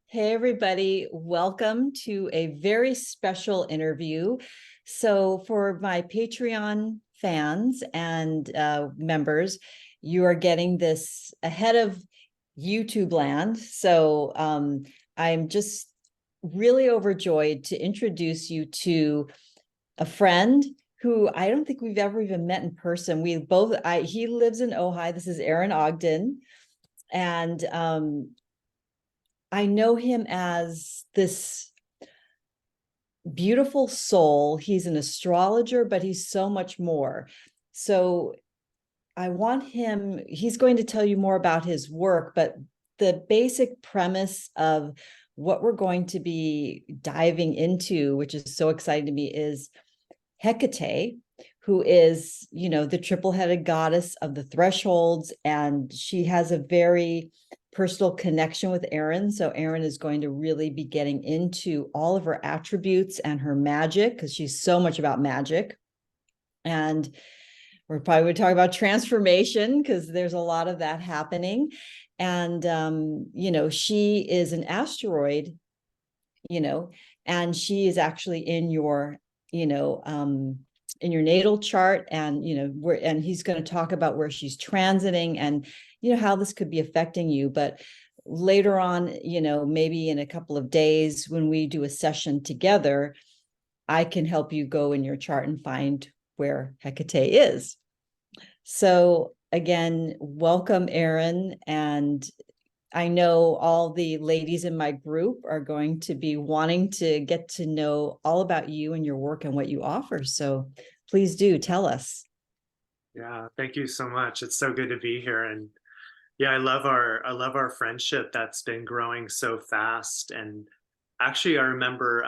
Hey, everybody. Welcome to a very special interview. So, for my Patreon fans and members, you are getting this ahead of YouTube land. So, I'm just really overjoyed to introduce you to a friend who I don't think we've ever even met in person. He lives in Ojai. This is Aaron Ogden. And I know him as this beautiful soul. He's an astrologer, but he's so much more. So he's going to tell you more about his work, but the basic premise of what we're going to be diving into, which is so exciting to me, is Hecate, who is, the triple-headed goddess of the thresholds, and she has a very personal connection with Aaron. So Aaron is going to really be getting into all of her attributes and her magic, because she's so much about magic. And we're probably going to talk about transformation, because there's a lot of that happening. And, she is an asteroid, and she is actually in your, in your natal chart, and he's going to talk about where she's transiting and how this could be affecting you. But later on, maybe in a couple of days when we do a session together, I can help you go in your chart and find where Hecate is. So again, welcome, Aaron. And I know all the ladies in my group are going to be wanting to get to know all about you and your work and what you offer. So please do tell us. Yeah, thank you so much. It's so good to be here. And yeah, I love our friendship that's been growing so fast. And actually I remember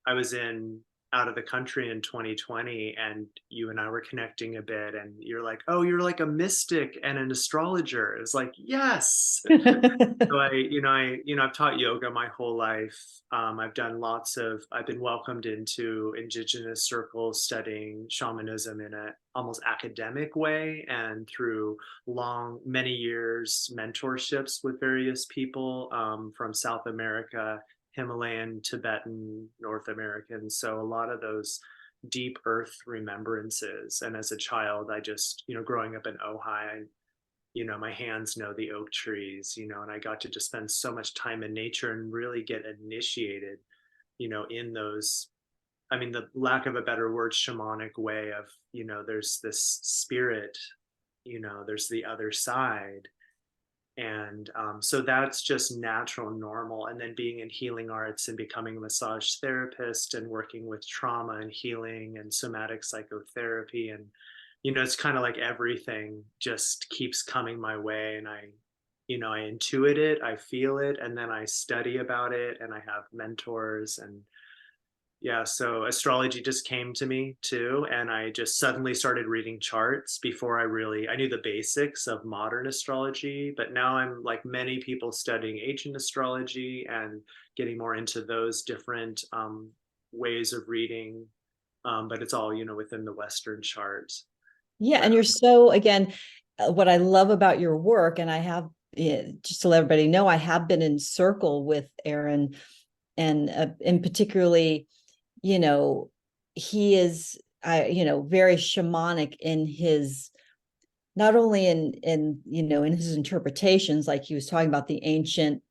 I was in out of the country in 2020, and you and I were connecting a bit, and you're like, "Oh, you're like a mystic and an astrologer." It's like, "Yes." So I've taught yoga my whole life. I've been welcomed into indigenous circles studying shamanism in a almost academic way, and through many years mentorships with various people from South America, Himalayan, Tibetan, North American. So a lot of those deep earth remembrances. And as a child, I just, growing up in Ojai, my hands know the oak trees, and I got to just spend so much time in nature and really get initiated, in those, I mean, the lack of a better word, shamanic way of, there's this spirit, there's the other side. And so that's just natural and normal. And then being in healing arts and becoming a massage therapist and working with trauma and healing and somatic psychotherapy. And, it's kind of like everything just keeps coming my way. And I intuit it, I feel it, and then I study about it, and I have mentors. And yeah, so astrology just came to me too, and I just suddenly started reading charts. Before I knew the basics of modern astrology, but now I'm like many people studying ancient astrology and getting more into those different ways of reading. But it's all, within the Western chart. Yeah. But And you're so, again, what I love about your work, and I have, just to let everybody know, I have been in circle with Aaron, and particularly, you know, he is, very shamanic in his, not only in his interpretations, like he was talking about the ancient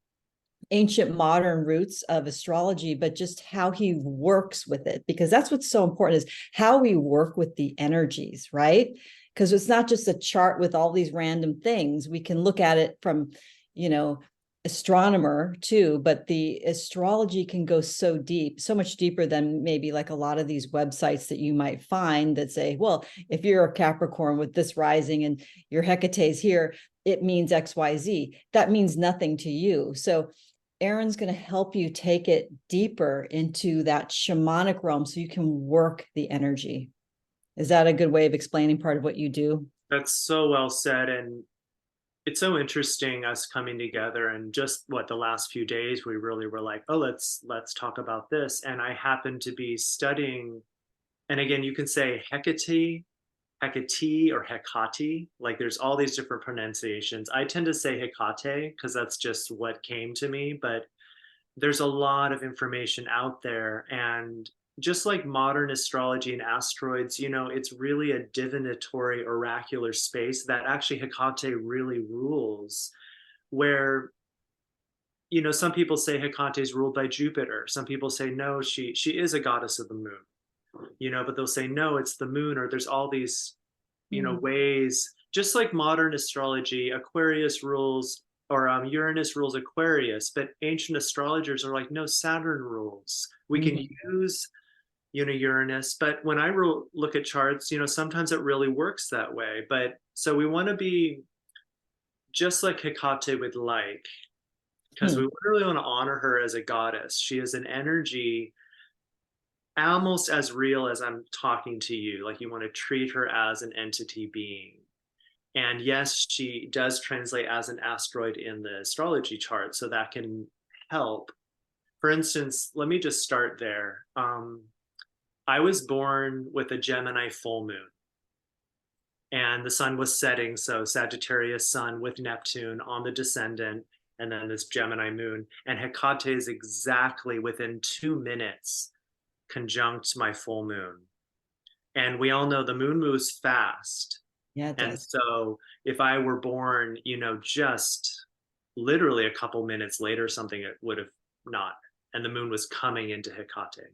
modern roots of astrology, but just how he works with it, because that's what's so important, is how we work with the energies, right? Because it's not just a chart with all these random things. We can look at it from, you know, astronomer too, but the astrology can go so deep, so much deeper than maybe like a lot of these websites that you might find that say, well, if you're a Capricorn with this rising and your Hecate's here, it means XYZ. That means nothing to you. So Aaron's going to help you take it deeper into that shamanic realm so you can work the energy. Is that a good way of explaining part of what you do? that's so well said. And it's so interesting us coming together, and just what the last few days we really were like, oh, let's talk about this. And I happened to be studying, and again, you can say Hecate or Hecate. Like there's all these different pronunciations. I tend to say Hecate because that's just what came to me. But there's a lot of information out there. And just like modern astrology and asteroids, you know, it's really a divinatory oracular space that actually Hecate really rules, where, you know, some people say Hecate is ruled by Jupiter. Some people say no, she is a goddess of the moon, you know, but they'll say no, it's the moon, or there's all these, you know, Mm. ways. Just like modern astrology, Aquarius rules, or Uranus rules Aquarius, but ancient astrologers are like, no, Saturn rules. We can Mhm. use, you know, Uranus, but when I look at charts, you know, sometimes it really works that way. But so we want to be just like Hecate would like, because we Hmm. really want to honor her as a goddess. She is an energy almost as real as I'm talking to you. Like, you want to treat her as an entity being. And yes, she does translate as an asteroid in the astrology chart, so that can help. For instance, let me just start there. I was born with a Gemini full moon, and the sun was setting, so Sagittarius sun with Neptune on the descendant, and then this Gemini moon. And Hecate is exactly within 2 minutes conjunct my full moon. And we all know the moon moves fast. Yeah, it And does. so if I were born, you know, just literally a couple minutes later, something, it would have not. And the moon was coming into Hecate.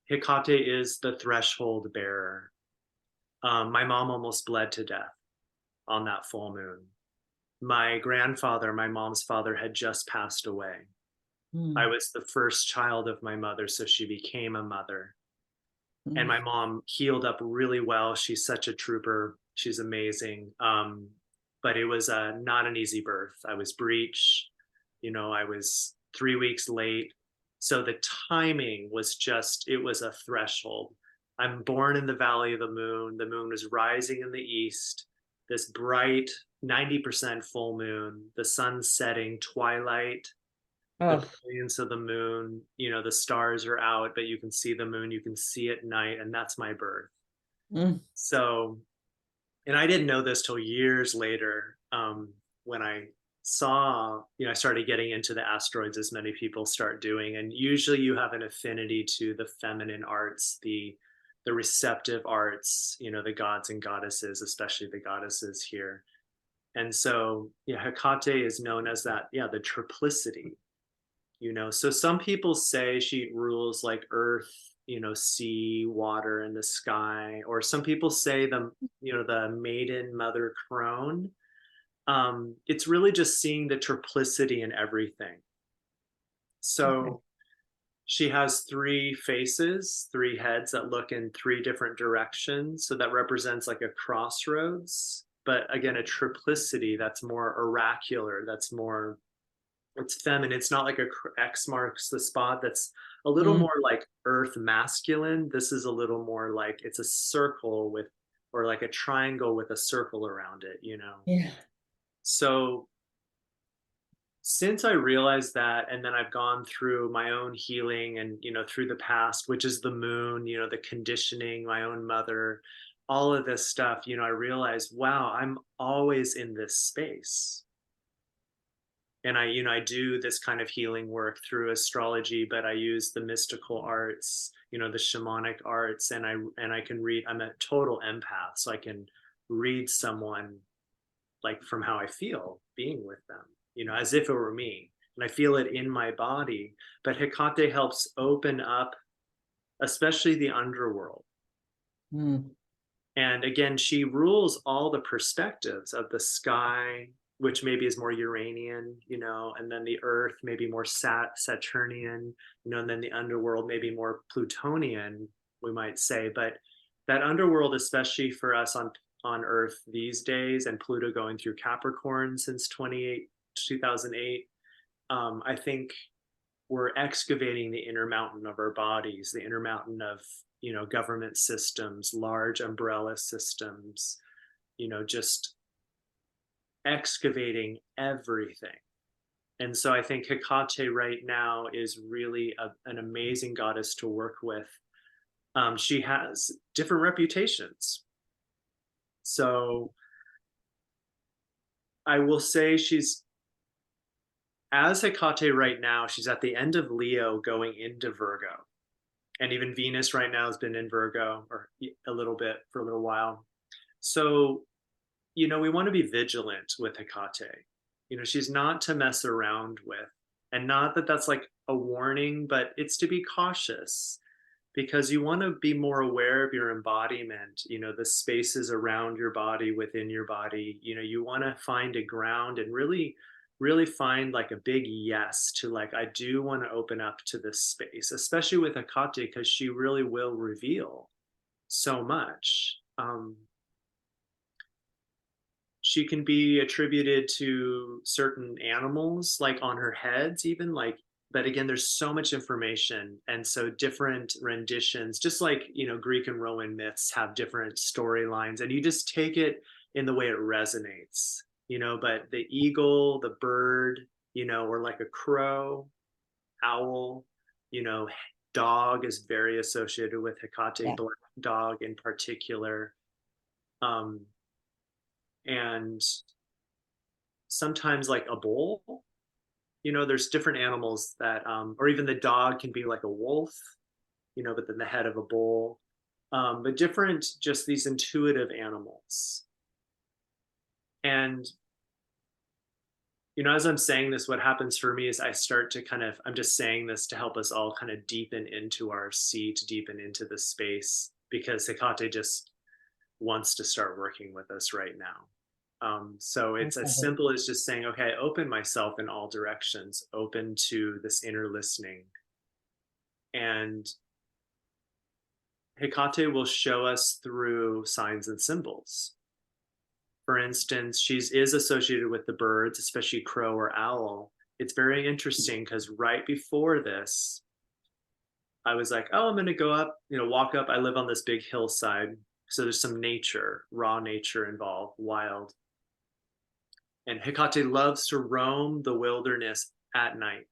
Hecate is the threshold bearer. My mom almost bled to death on that full moon. My grandfather, my mom's father, had just passed away. I Mm. was the first child of my mother, so she became a mother. And Mm. my mom healed up really well. She's such a trooper. She's amazing. But it was not an easy birth. I was breech, you know, I was 3 weeks late. So the timing was just, it was a threshold. I'm born in the Valley of the Moon. The moon was rising in the east, this bright 90% full moon, the sun setting, twilight, the Oh. brilliance of the moon, you know, the stars are out, but you can see the moon, you can see at night, and that's my birth. Mm. So, and I didn't know this till years later, when I saw, you know, I started getting into the asteroids, as many people start doing. And usually you have an affinity to the feminine arts, the receptive arts, you know, the gods and goddesses, especially the goddesses here. And so, yeah, Hecate is known as that, yeah, the triplicity, you know. So some people say she rules like earth, you know, sea, water, and the sky. Or some people say the, you know, the maiden mother crone. It's really just seeing the triplicity in everything. Okay. So she has three faces, three heads that look in three different directions, so that represents like a crossroads. But again, a triplicity that's more oracular, that's more, it's feminine. It's not like a X marks the spot. That's a little Mm. more like earth masculine. This is a little more like it's a circle with, or like a triangle with a circle around it, you know. Yeah. So since I realized that, and then I've gone through my own healing and, you know, through the past, which is the moon, you know, the conditioning, my own mother, all of this stuff, you know, I realized, wow, I'm always in this space. And I, you know, I do this kind of healing work through astrology, but I use the mystical arts, you know, the shamanic arts. And I can read, I'm a total empath, so I can read someone like from how I feel being with them, you know, as if it were me. And I feel it in my body. But Hecate helps open up, especially the underworld. Mm. And again, she rules all the perspectives of the sky, which maybe is more Uranian, you know, and then the earth, maybe more Saturnian, you know, and then the underworld, maybe more Plutonian, we might say. But that underworld, especially for us on Earth these days, and Pluto going through Capricorn since 2008, I think we're excavating the inner mountain of our bodies, the inner mountain of, you know, government systems, large umbrella systems, you know, just excavating everything. And so I think Hecate right now is really an amazing goddess to work with. She has different reputations. So I will say she's as Hecate right now, she's at the end of Leo going into Virgo. And even Venus right now has been in Virgo or a little bit for a little while. So, we want to be vigilant with Hecate. She's not to mess around with. And not that that's like a warning, but it's to be cautious because you want to be more aware of your embodiment, the spaces around your body, within your body. You want to find a ground and really, really find like a big yes to like, I do want to open up to this space, especially with Hecate, because she really will reveal so much. She can be attributed to certain animals, like on her heads, even like, but again, there's so much information. And so different renditions, just like, Greek and Roman myths have different storylines, and you just take it in the way it resonates, but the eagle, the bird, or like a crow, owl, you know, dog is very associated with Hecate, Yeah. black dog in particular. Um, and sometimes like a bull, there's different animals that, or even the dog can be like a wolf, but then the head of a bull, but different, just these intuitive animals. And, as I'm saying this, what happens for me is I start to I'm just saying this to help us all kind of deepen into our seat, deepen into the space, because Hecate just wants to start working with us right now. So it's as simple as just saying, okay, I open myself in all directions, open to this inner listening. And Hecate will show us through signs and symbols. For instance, she is associated with the birds, especially crow or owl. It's very interesting because right before this, I was like, oh, I'm going to go up, walk up. I live on this big hillside. So there's some nature, raw nature involved, wild. And Hecate loves to roam the wilderness at night,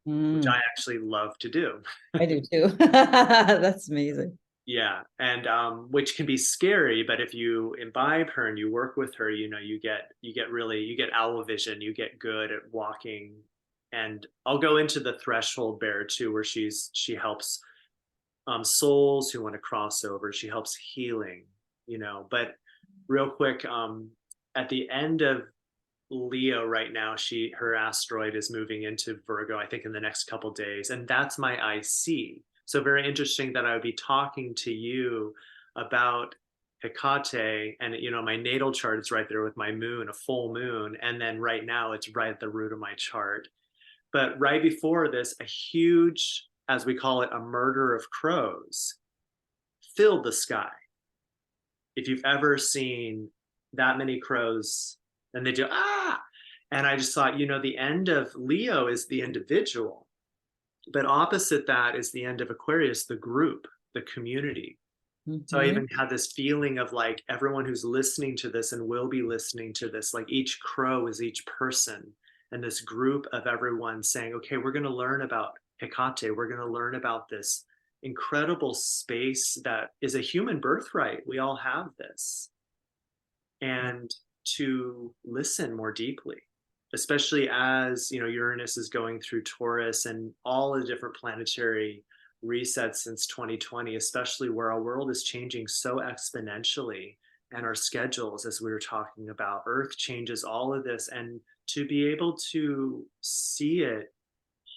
which I actually love to do. I do too. That's amazing. Yeah, and which can be scary, but if you imbibe her and you work with her, you get owl vision, you get good at walking. And I'll go into the threshold bear too, where she helps souls who want to cross over. She helps healing, But real quick, at the end of Leo right now, her asteroid is moving into Virgo, I think in the next couple days, and that's my IC. So very interesting that I would be talking to you about Hecate, and my natal chart is right there with my moon, a full moon, and then right now it's right at the root of my chart. But right before this, a huge, as we call it, a murder of crows filled the sky. If you've ever seen that many crows, and they do and I just thought, the end of Leo is the individual, but opposite that is the end of Aquarius, the group, the community. So I even had this feeling of like everyone who's listening to this and will be listening to this, like each crow is each person, and this group of everyone saying, okay, we're going to learn about Hecate. We're going to learn about this incredible space that is a human birthright. We all have this. And to listen more deeply, especially as Uranus is going through Taurus and all the different planetary resets since 2020, especially where our world is changing so exponentially, and our schedules, as we were talking about, Earth changes all of this, and to be able to see it,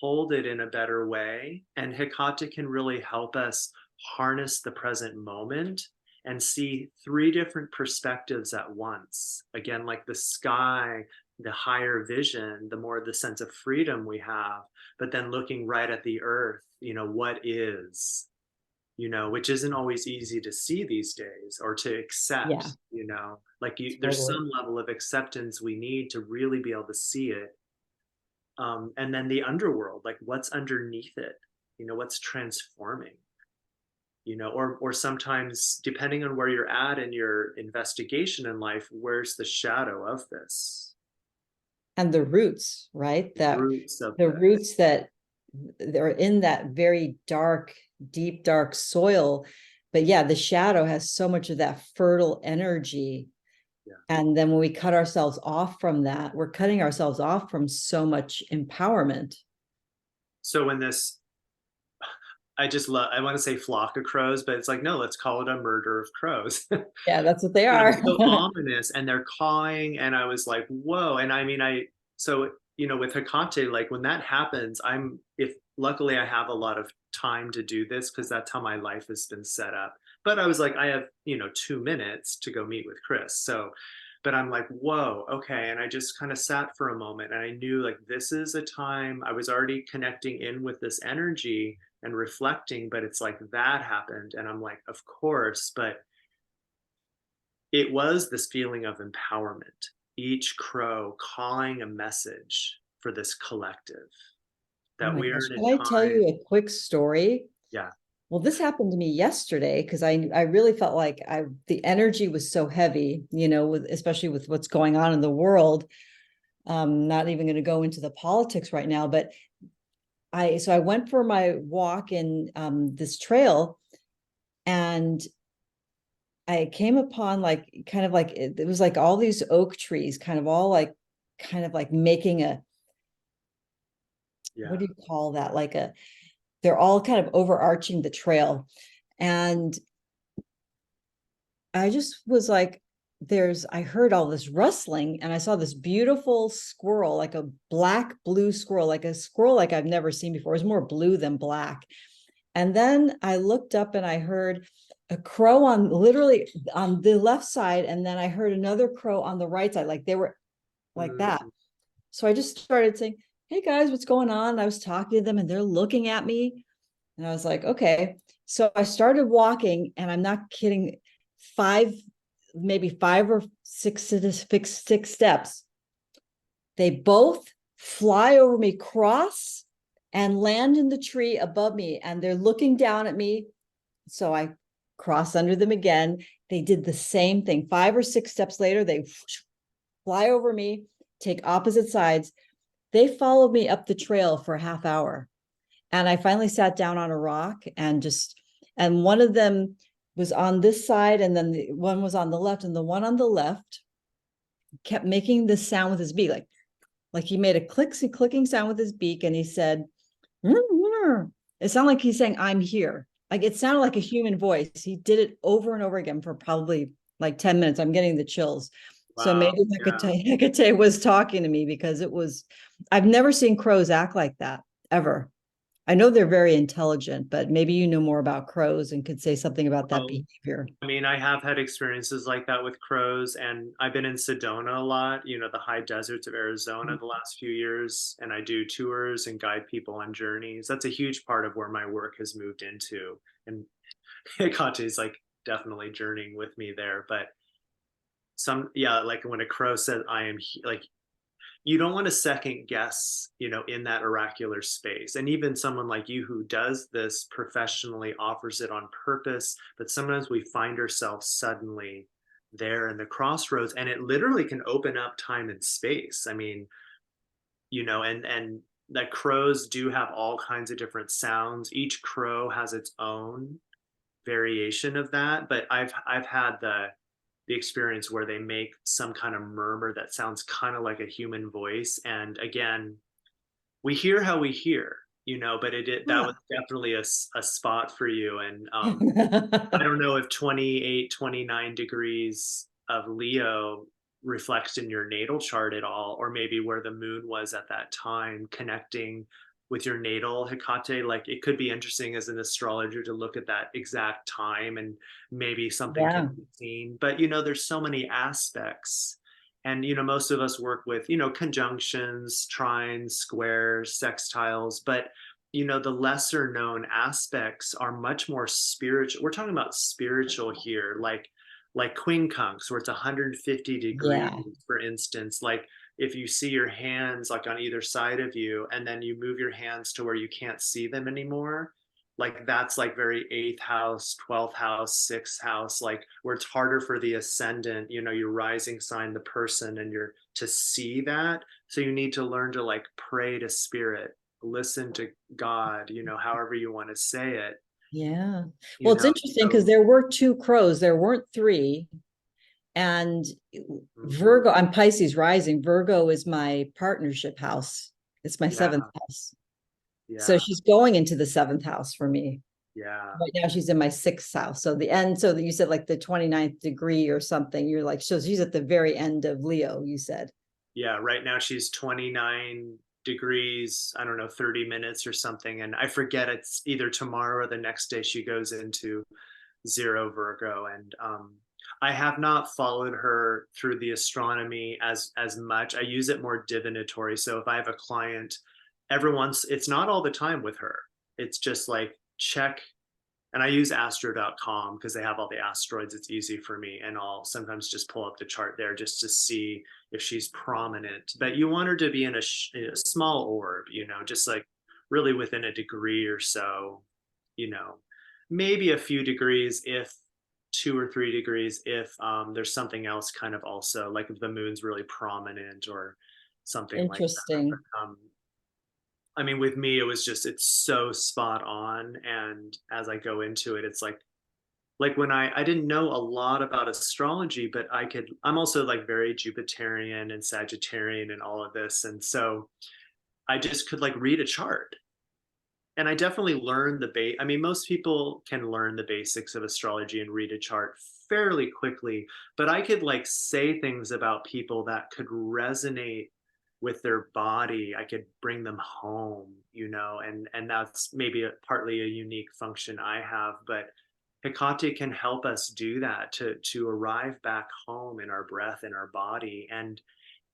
hold it in a better way. And Hecate can really help us harness the present moment and see three different perspectives at once. Again, like the sky, the higher vision, the more the sense of freedom we have, but then looking right at the earth, what is, which isn't always easy to see these days or to accept, there's some level of acceptance we need to really be able to see it. And then the underworld, like what's underneath it, what's transforming, or sometimes depending on where you're at in your investigation in life, where's the shadow of this? And the roots, right? Roots that they're in that very dark, deep, dark soil. But yeah, the shadow has so much of that fertile energy And then when we cut ourselves off from that, we're cutting ourselves off from so much empowerment. So when this, I just love, I want to say flock of crows, but it's like, no, let's call it a murder of crows. Yeah, that's what they You know, are. so ominous, and they're cawing, and I was like, whoa. And I mean, so, you know, with Hecate, like when that happens, if luckily I have a lot of time to do this because that's how my life has been set up. But I was like, I have, you know, 2 minutes to go meet with Chris. So, but I'm like, whoa, okay. And I just kind of sat for a moment and I knew like this is a time I was already connecting in with this energy and reflecting, but it's like that happened. And I'm like, of course, but it was this feeling of empowerment, each crow calling a message for this collective Oh that my we gosh. are in Can a I tell time. you a quick story? Yeah. Well, this happened to me yesterday because I really felt like the energy was so heavy, you know, especially with what's going on in the world. Not even going to go into the politics right now, but I went for my walk in this trail, and I came upon like kind of like it was like all these oak trees, kind of like making a, what Yeah. do you call that? They're all kind of overarching the trail. And I just was like, I heard all this rustling and I saw this beautiful squirrel, like a black blue squirrel, like a squirrel like I've never seen before. It was more blue than black. And then I looked up and I heard a crow on literally on the left side. And then I heard another crow on the right side, like they were like that. Mm, So I just started saying, "Hey guys, what's going on?" I was talking to them and they're looking at me. And I was like, okay. So I started walking, and I'm not kidding, five, maybe 5 or 6 steps. They both fly over me, cross, and land in the tree above me. And they're looking down at me. So I cross under them again. They did the same thing. 5 or 6 steps later, they fly over me, take opposite sides. They followed me up the trail for a half hour. And I finally sat down on a rock and one of them was on this side, and then the one was on the left, and the one on the left kept making this sound with his beak, like he made a clicking sound with his beak, and he said, it sounded like he's saying, "I'm here." Like it sounded like a human voice. He did it over and over again for probably like 10 minutes. I'm getting the chills. So wow. maybe Yeah. Hecate was talking to me, because I've never seen crows act like that ever. I know they're very intelligent, but maybe you know more about crows and could say something about that Well, behavior. I mean, I have had experiences like that with crows, and I've been in Sedona a lot, you know, the high deserts of Arizona the last few years, and I do tours and guide people on journeys. That's a huge part of where my work has moved into. And Hecate is like definitely journeying with me there. But yeah, like when a crow says, I am, like, you don't want to second guess, you know, in that oracular space. And even someone like you who does this professionally offers it on purpose, but sometimes we find ourselves suddenly there in the crossroads, and it literally can open up time and space. I mean, you know, and that crows do have all kinds of different sounds. Each crow has its own variation of that, but I've had the experience where they make some kind of murmur that sounds kind of like a human voice. And again, we hear how we hear, you know, but that Yeah. was definitely a spot for you. And I don't know if 28, 29 degrees of Leo reflects in your natal chart at all, or maybe where the moon was at that time, connecting with your natal Hecate. Like it could be interesting as an astrologer to look at that exact time, and maybe something can Yeah. be seen. But, you know, there's so many aspects. And, you know, most of us work with, you know, conjunctions, trines, squares, sextiles, but you know, the lesser known aspects are much more spiritual. We're talking about spiritual here, like quincunx, where it's 150 degrees, Yeah. for instance. Like if you see your hands like on either side of you, and then you move your hands to where you can't see them anymore, like that's like very eighth house, 12th house, sixth house, like where it's harder for the ascendant, you know, your rising sign, the person, and you're to see that. So you need to learn to like pray to spirit, listen to God, you know, however you want to say it, Yeah. you Well, it's know. interesting because So there were 2 crows. There weren't 3. And Mhm. Virgo, I'm Pisces rising. Virgo is my partnership house. It's my Yeah, seventh house. So yeah, she's going into the seventh house for me. yeah. Right now she's in my sixth house. So the end, so that you said like the 29th degree or something. You're like, so she's at the very end of Leo, you said. Yeah, right now she's 29 degrees, I don't know, 30 minutes or something. And I forget, it's either tomorrow or the next day she goes into zero Virgo. And I have not followed her through the astronomy as much. I use it more divinatory. So if I have a client, every once, it's not all the time with her. It's just like check, and I use astro.com because they have all the asteroids. It's easy for me. And I'll sometimes just pull up the chart there just to see if she's prominent. But you want her to be in a small orb, just like really within a degree or so, you know, maybe a few degrees if 2 or 3 degrees if there's something else kind of also like if the moon's really prominent or something like that. Interesting. But, I mean, with me, it was just, it's so spot on. And as I go into it, it's like when I didn't know a lot about astrology, but I'm also like very Jupiterian and Sagittarian and all of this. And so I just could like read a chart. And I definitely learned I mean, most people can learn the basics of astrology and read a chart fairly quickly, but I could like say things about people that could resonate with their body. I could bring them home, and that's maybe partly a unique function I have, but Hecate can help us do that to arrive back home in our breath, in our body. And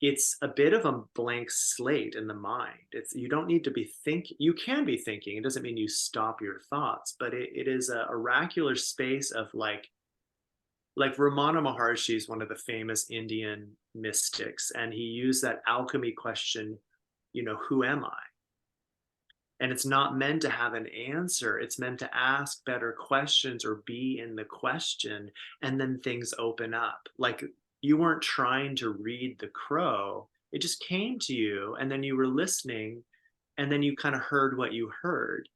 it's a bit of a blank slate in the mind. You don't need to be thinking. You can be thinking. It doesn't mean you stop your thoughts, but it is a oracular space of like Ramana Maharshi is one of the famous Indian mystics, and he used that alchemy question, who am I? And it's not meant to have an answer. It's meant to ask better questions or be in the question, and then things open up. Like you weren't trying to read the crow, it just came to you, and then you were listening, and then you kind of heard what you heard.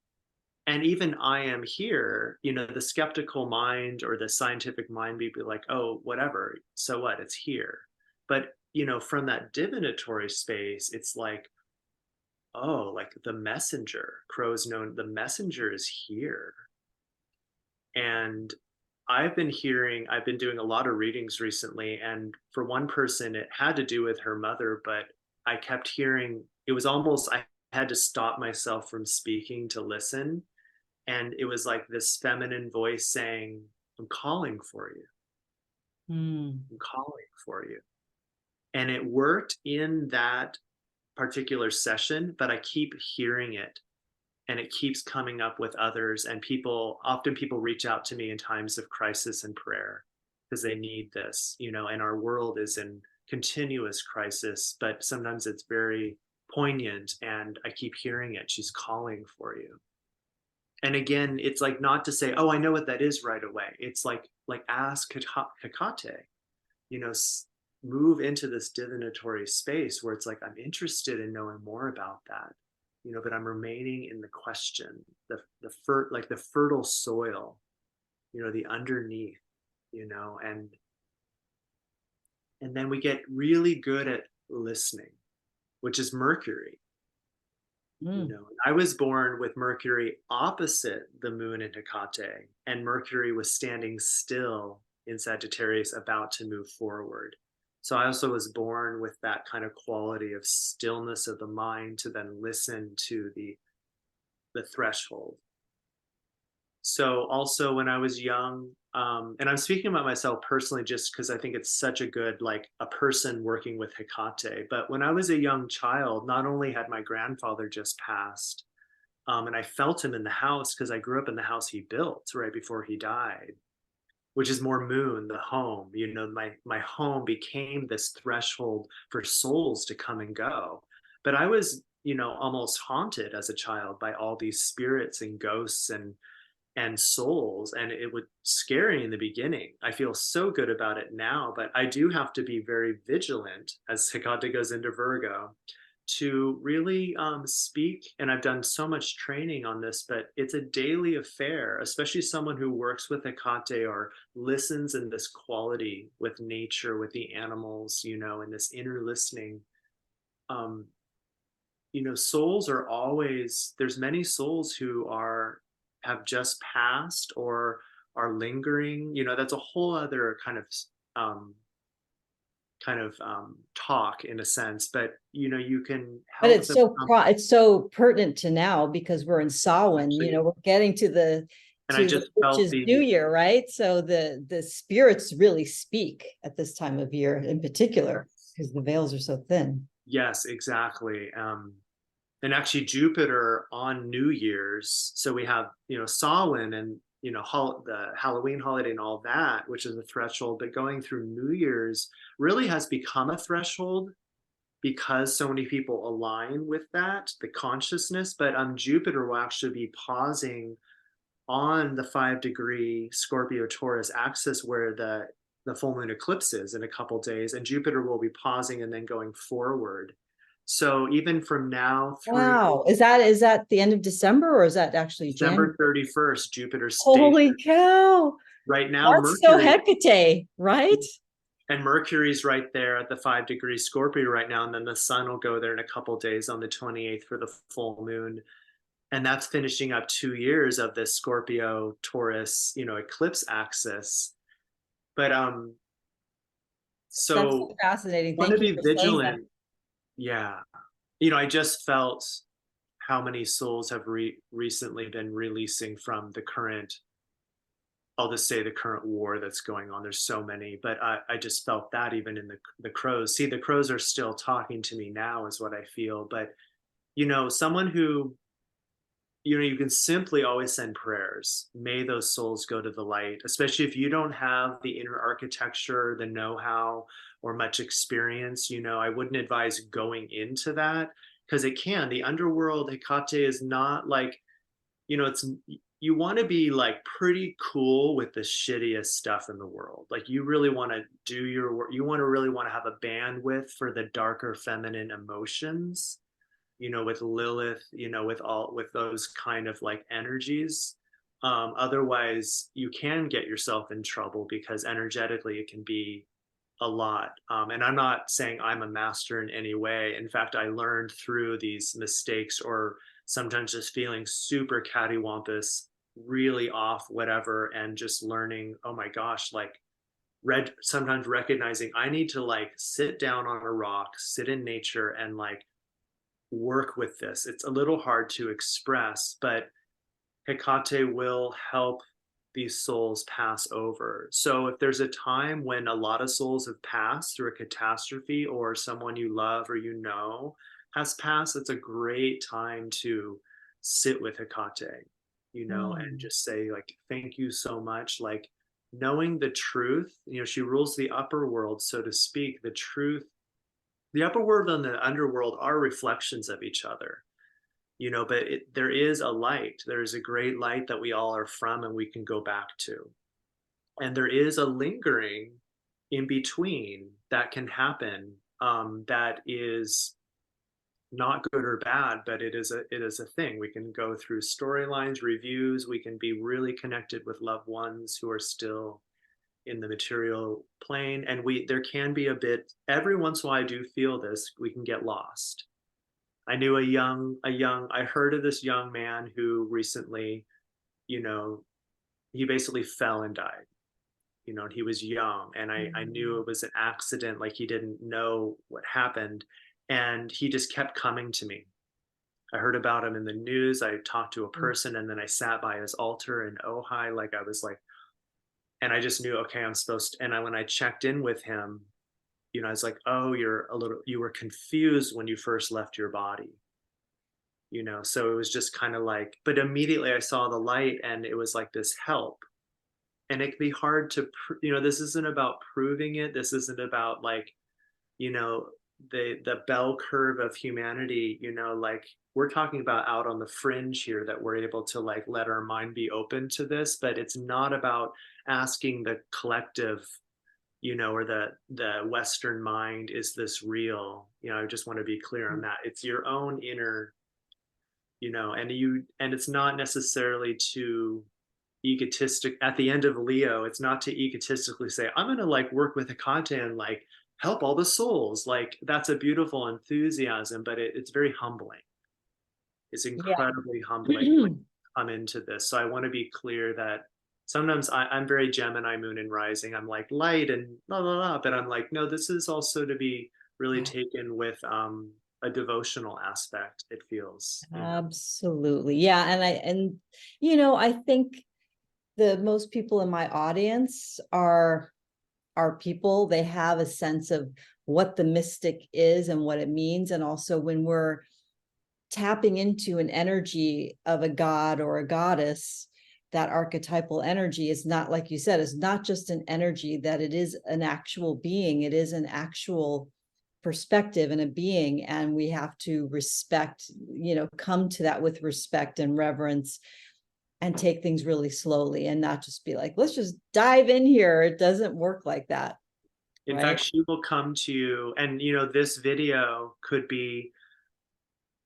And even I am here, the skeptical mind or the scientific mind be like, oh, whatever, so what? It's here. But, from that divinatory space, it's like, oh, like the messenger, crows known, the messenger is here. And I've been doing a lot of readings recently. And for one person, it had to do with her mother, but I kept hearing, it was almost, I had to stop myself from speaking to listen. And it was like this feminine voice saying, I'm calling for you. Hmm. I'm calling for you. And it worked in that particular session, but I keep hearing it and it keeps coming up with others. And often people reach out to me in times of crisis and prayer because they need this, and our world is in continuous crisis, but sometimes it's very poignant and I keep hearing it. She's calling for you. And again, it's like not to say, oh, I know what that is right away. It's like ask Hecate, you know, move into this divinatory space where it's like, I'm interested in knowing more about that, but I'm remaining in the question, like the fertile soil, the underneath, you know, and then we get really good at listening, which is Mercury. Mm. I was born with Mercury opposite the moon in Hecate, and Mercury was standing still in Sagittarius, about to move forward. So I also was born with that kind of quality of stillness of the mind to then listen to the threshold. So also when I was young, and I'm speaking about myself personally just because I think it's such a good, like a person working with Hecate. But when I was a young child, not only had my grandfather just passed, and I felt him in the house because I grew up in the house he built right before he died, which is more moon, the home. My home became this threshold for souls to come and go. But I was, almost haunted as a child by all these spirits and ghosts and souls, and it was scary in the beginning. I feel so good about it now, but I do have to be very vigilant as Hecate goes into Virgo to really speak. And I've done so much training on this, but it's a daily affair, especially someone who works with Hecate or listens in this quality with nature, with the animals, and this inner listening. Um, souls are always, there's many souls who have just passed or are lingering. That's a whole other um, talk in a sense, but you can But help them come. it's so pertinent to now because we're in Samhain, Actually, we're getting to the and I just felt witch's new year, right? So the spirits really speak at this time of year in particular because the veils are so thin. yes, exactly. And actually Jupiter on New Year's, so we have Samhain and the Halloween holiday and all that, which is a threshold, but going through New Year's really has become a threshold because so many people align with that, the consciousness. But Jupiter will actually be pausing on the 5-degree Scorpio Taurus axis where the full moon eclipse is in a couple days, and Jupiter will be pausing and then going forward. So even from now through Wow. Is that the end of December or is that actually January? December 31st, Jupiter Holy stations. cow. Right now, That's so Mercury Hecate, right? and Mercury's right there at the 5-degree Scorpio right now, and then the sun will go there in a couple days on the 28th for the full moon. And that's finishing up 2 years of this Scorpio Taurus, eclipse axis. But That's so so fascinating. want to Thank you be for saying that. vigilant. Yeah. I just felt how many souls have recently been releasing from the current, I'll just say the current war that's going on. There's so many, but I just felt that even in the crows. See, the crows are still talking to me now is what I feel. But, someone who, you can simply always send prayers. May those souls go to the light, especially if you don't have the inner architecture, the know-how, or much experience. I wouldn't advise going into that because the underworld, Hecate is not like, it's, you want to be like pretty cool with the shittiest stuff in the world. Like you really want to do your work. You really want to have a bandwidth for the darker feminine emotions, with Lilith, with those kind of like energies. Otherwise, you can get yourself in trouble because energetically it can be a lot. And I'm not saying I'm a master in any way. In fact, I learned through these mistakes or sometimes just feeling super cattywampus, really off, whatever, and just learning, oh my gosh, like sometimes recognizing I need to like sit down on a rock, sit in nature and like work with this. It's a little hard to express, but Hecate will help these souls pass over. So if there's a time when a lot of souls have passed through a catastrophe or someone you love or has passed, it's a great time to sit with Hecate, and Mm. just say like, thank you so much. Like knowing the truth, she rules the upper world, so to speak. The upper world and the underworld are reflections of each other, but there is a light. There is a great light that we all are from and we can go back to. And there is a lingering in between that can happen, that is not good or bad, but it is a thing. We can go through storylines, reviews. We can be really connected with loved ones who are still in the material plane, and there can be a bit, every once in a while I do feel this, we can get lost. I heard of this young man who recently, you know he basically fell and died, and he was young, and I knew Mm. it was an accident, like he didn't know what happened, and he just kept coming to me. I heard about him in the news. I talked to a person, and then I sat by his altar in Ojai, like I was like, and I just knew, okay, I'm supposed to. And when I checked in with him, I was like, oh, you were confused when you first left your body, so it was just kind of like, but immediately I saw the light and it was like this help. And it can be hard to, this isn't about proving it. This isn't about like, you know, the bell curve of humanity, like we're talking about out on the fringe here that we're able to like let our mind be open to this, but it's not about asking the collective or the Western mind, is this real? I just want to be clear on that. It's your own inner, and it's not necessarily to egotistic at the end of Leo. It's not to egotistically say, I'm going to like work with Hecate and like help all the souls. Like that's a beautiful enthusiasm, but it's very humbling. It's Yeah. incredibly humbling when you come into this. So I want to be clear that sometimes I'm very Gemini moon and rising. I'm like light and blah blah blah, but I'm like, no, this is also to be really Yeah. taken with a devotional aspect, it feels. Absolutely. Yeah. I think the most people in my audience are people, they have a sense of what the mystic is and what it means. And also when we're tapping into an energy of a god or a goddess, that archetypal energy is not, like you said, it's not just an energy, that it is an actual being. It is an actual perspective and a being. And we have to respect, come to that with respect and reverence, and take things really slowly and not just be like, let's just dive in here. It doesn't work like that. In Right. fact, she will come to you, and this video could be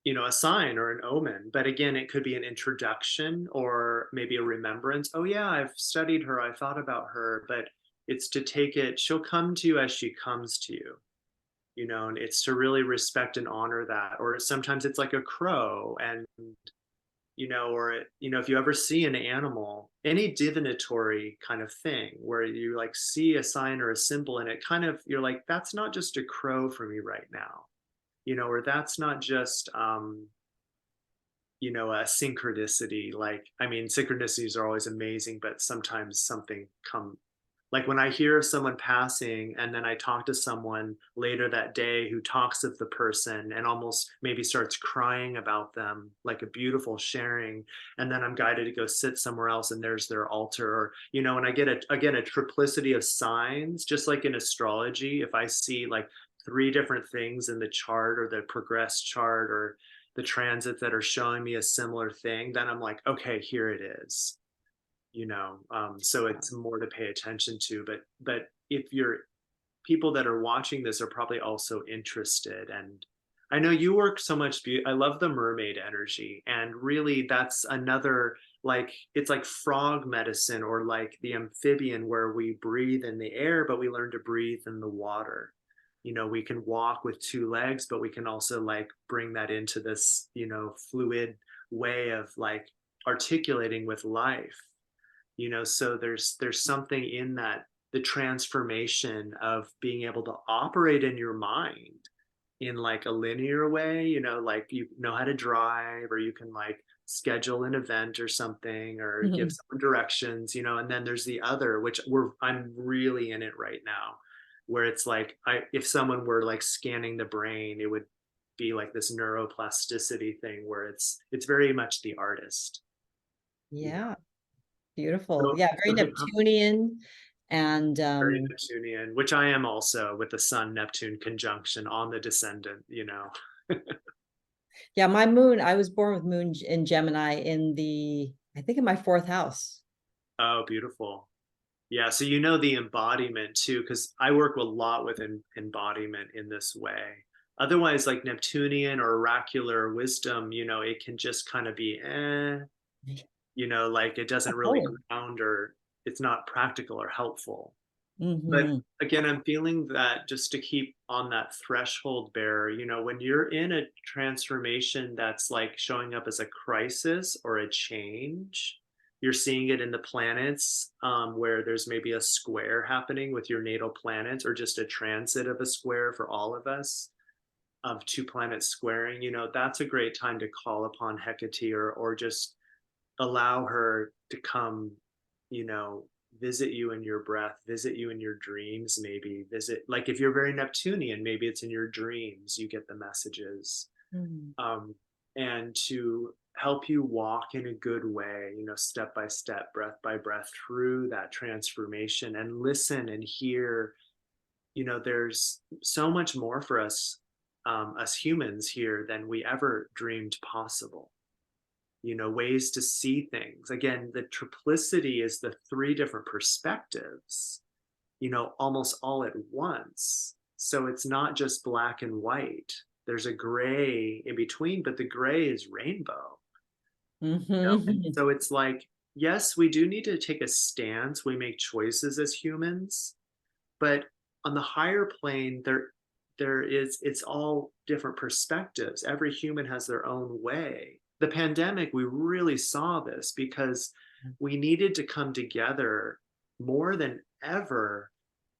a sign or an omen, but again, it could be an introduction or maybe a remembrance. Oh yeah, I've studied her, I thought about her. But it's to take it, she'll come to you as she comes to you, and it's to really respect and honor that. Or sometimes it's like a crow, and or if you ever see an animal, any divinatory kind of thing where you like see a sign or a symbol, and it kind of, you're like, that's not just a crow for me right now, or that's not just a synchronicity. Like, I mean, synchronicities are always amazing, but sometimes something like when I hear of someone passing and then I talk to someone later that day who talks of the person and almost maybe starts crying about them, like a beautiful sharing, and then I'm guided to go sit somewhere else and there's their altar. Or and I get again a triplicity of signs, just like in astrology. If I see like 3 different things in the chart or the progress chart or the transits that are showing me a similar thing, then I'm like, okay, here it is. So it's more to pay attention to. But if you're, people that are watching this are probably also interested. And I know you work so much I love the mermaid energy, and really that's another, like, it's like frog medicine, or like the amphibian, where we breathe in the air but we learn to breathe in the water. We can walk with 2 legs, but we can also like bring that into this fluid way of like articulating with life. So there's something in that, the transformation of being able to operate in your mind in like a linear way, like you know how to drive, or you can like schedule an event or something, or give Mhm. someone directions, and then there's the other, which I'm really in it right now, where it's like, if someone were like scanning the brain, it would be like this neuroplasticity thing where it's very much the artist, you know. Yeah. Beautiful. So, Yeah. Very so Neptunian. And very Neptunian, which I am also, with the Sun Neptune conjunction on the descendant. yeah, my moon, I was born with moon in Gemini I think in my fourth house. Oh, beautiful. Yeah, so the embodiment too, because I work a lot with embodiment in this way. Otherwise, like Neptunian or oracular wisdom, it can just kind of be like it doesn't really Oh. ground, or it's not practical or helpful. But Hmm. again, I'm feeling that, just to keep on that threshold bearer, when you're in a transformation that's like showing up as a crisis or a change, you're seeing it in the planets, where there's maybe a square happening with your natal planets, or just a transit of a square for all of us, of 2 planets squaring. That's a great time to call upon Hecate, or just allow her to come, you know, visit you in your breath, visit you in your dreams, maybe visit, like if you're very Neptunian, maybe it's in your dreams, you get the messages. Hmm. Um, and to help you walk in a good way, step by step, breath by breath, through that transformation, and listen and hear. There's so much more for us, us humans here, than we ever dreamed possible. Ways to see things. Again, the triplicity is the 3 different perspectives. almost all at once. So it's not just black and white. There's a gray in between, but the gray is rainbow. And Mhm. so it's like, yes, we do need to take a stance. We make choices as humans, but on the higher plane, it's all different perspectives. Every human has their own way. The pandemic, we really saw this because we needed to come together more than ever,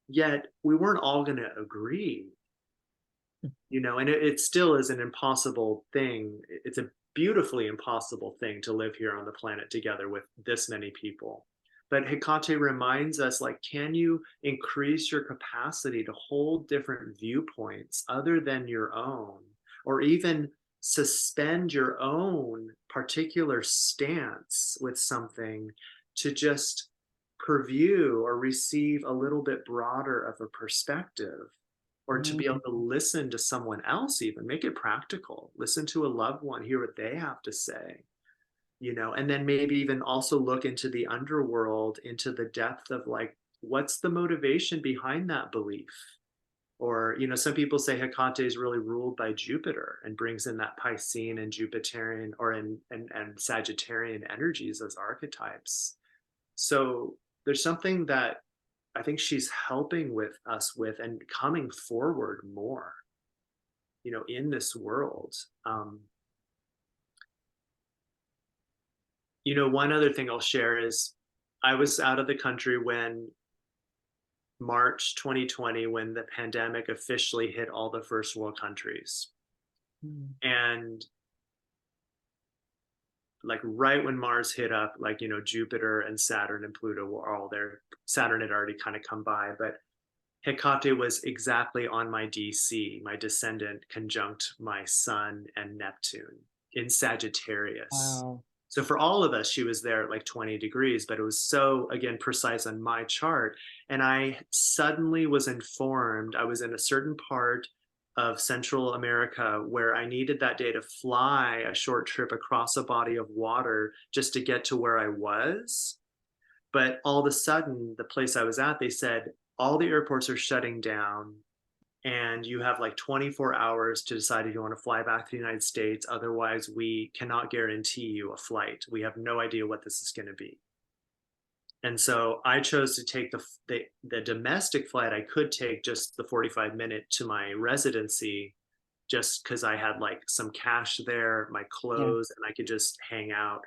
yet we weren't all going to agree, and it still is an impossible thing. It's a beautifully impossible thing to live here on the planet together with this many people. But Hecate reminds us, like, can you increase your capacity to hold different viewpoints other than your own, or even suspend your own particular stance with something to just purview or receive a little bit broader of a perspective, or to be able to listen to someone else, even make it practical, listen to a loved one, hear what they have to say, and then maybe even also look into the underworld, into the depth of, like, what's the motivation behind that belief? Or, some people say Hecate is really ruled by Jupiter and brings in that Piscean and Jupiterian, or and Sagittarian energies as archetypes. So there's something that I think she's helping with us with, and coming forward more, in this world. One other thing I'll share is I was out of the country when March 2020, when the pandemic officially hit all the first world countries. And like right when Mars hit up, like, Jupiter and Saturn and Pluto were all there. Saturn had already kind of come by, but Hecate was exactly on my DC, my descendant conjunct my Sun and Neptune in Sagittarius. Wow. So for all of us, she was there at like 20 degrees, but it was so, again, precise on my chart. And I suddenly was informed, I was in a certain part of Central America where I needed that day to fly a short trip across a body of water just to get to where I was. But all of a sudden, the place I was at, they said, all the airports are shutting down and you have like 24 hours to decide if you want to fly back to the United States. Otherwise, we cannot guarantee you a flight. We have no idea what this is going to be. And so I chose to take the domestic flight. I could take just the 45-minute to my residency, just because I had like some cash there, my Yeah. clothes, and I could just hang out.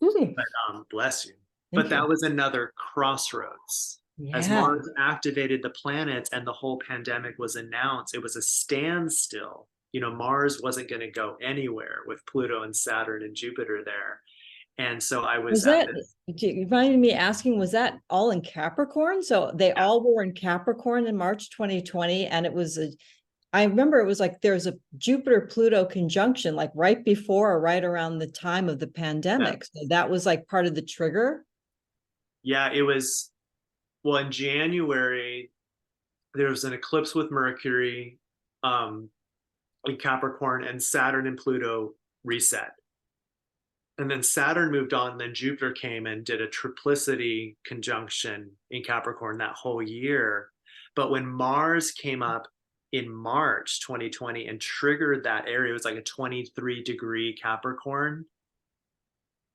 Ooh, But bless you. But thank that you. was another crossroads. As Yeah. Mars activated the planets and the whole pandemic was announced, it was a standstill. Mars wasn't going to go anywhere with Pluto and Saturn and Jupiter there. And so I was Was at that, this. do you mind me asking, was that all in Capricorn? So they Yeah, all were in Capricorn in March 2020. And it was I remember it was like there's a Jupiter Pluto conjunction, like right before or right around the time of the yeah, pandemic. So that was like part of the trigger. yeah. It was, well, in January, there was an eclipse with Mercury um, in Capricorn, and Saturn and Pluto reset. And then Saturn moved on, then Jupiter came and did a triplicity conjunction in Capricorn that whole year. But when Mars came up in March 2020 and triggered that area, it was like a 23-degree Capricorn.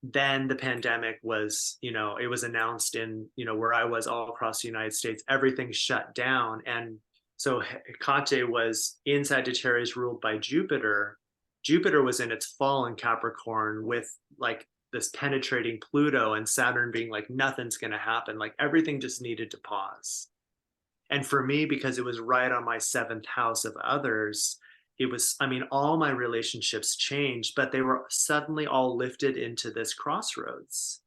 Then the pandemic was, it was announced in, where I was all across the United States, everything shut down. And so Hecate was in Sagittarius, ruled by Jupiter. Jupiter was in its fall in Capricorn with like this penetrating Pluto, and Saturn being like, nothing's going to happen. Like everything just needed to pause. And for me, because it was right on my seventh house of others, it was, I mean, all my relationships changed, but they were suddenly all lifted into this crossroads.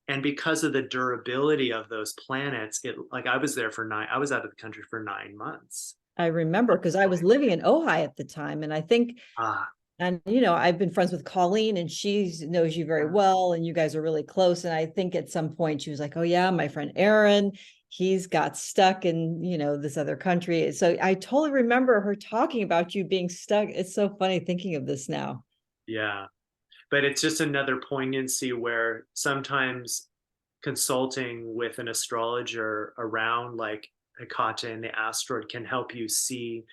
And because of the durability of those planets, it, like, I was there for I was out of the country for 9 months. I remember because I was living in Ojai at the time. And I think, Ah, and I've been friends with Colleen and she knows you very yeah. well and you guys are really close. And I think at some point she was like, oh yeah, my friend Aaron, he's got stuck in, this other country. So I totally remember her talking about you being stuck. It's so funny thinking of this now. Yeah. But it's just another poignancy where sometimes consulting with an astrologer around like Hecate and the asteroid can help you see.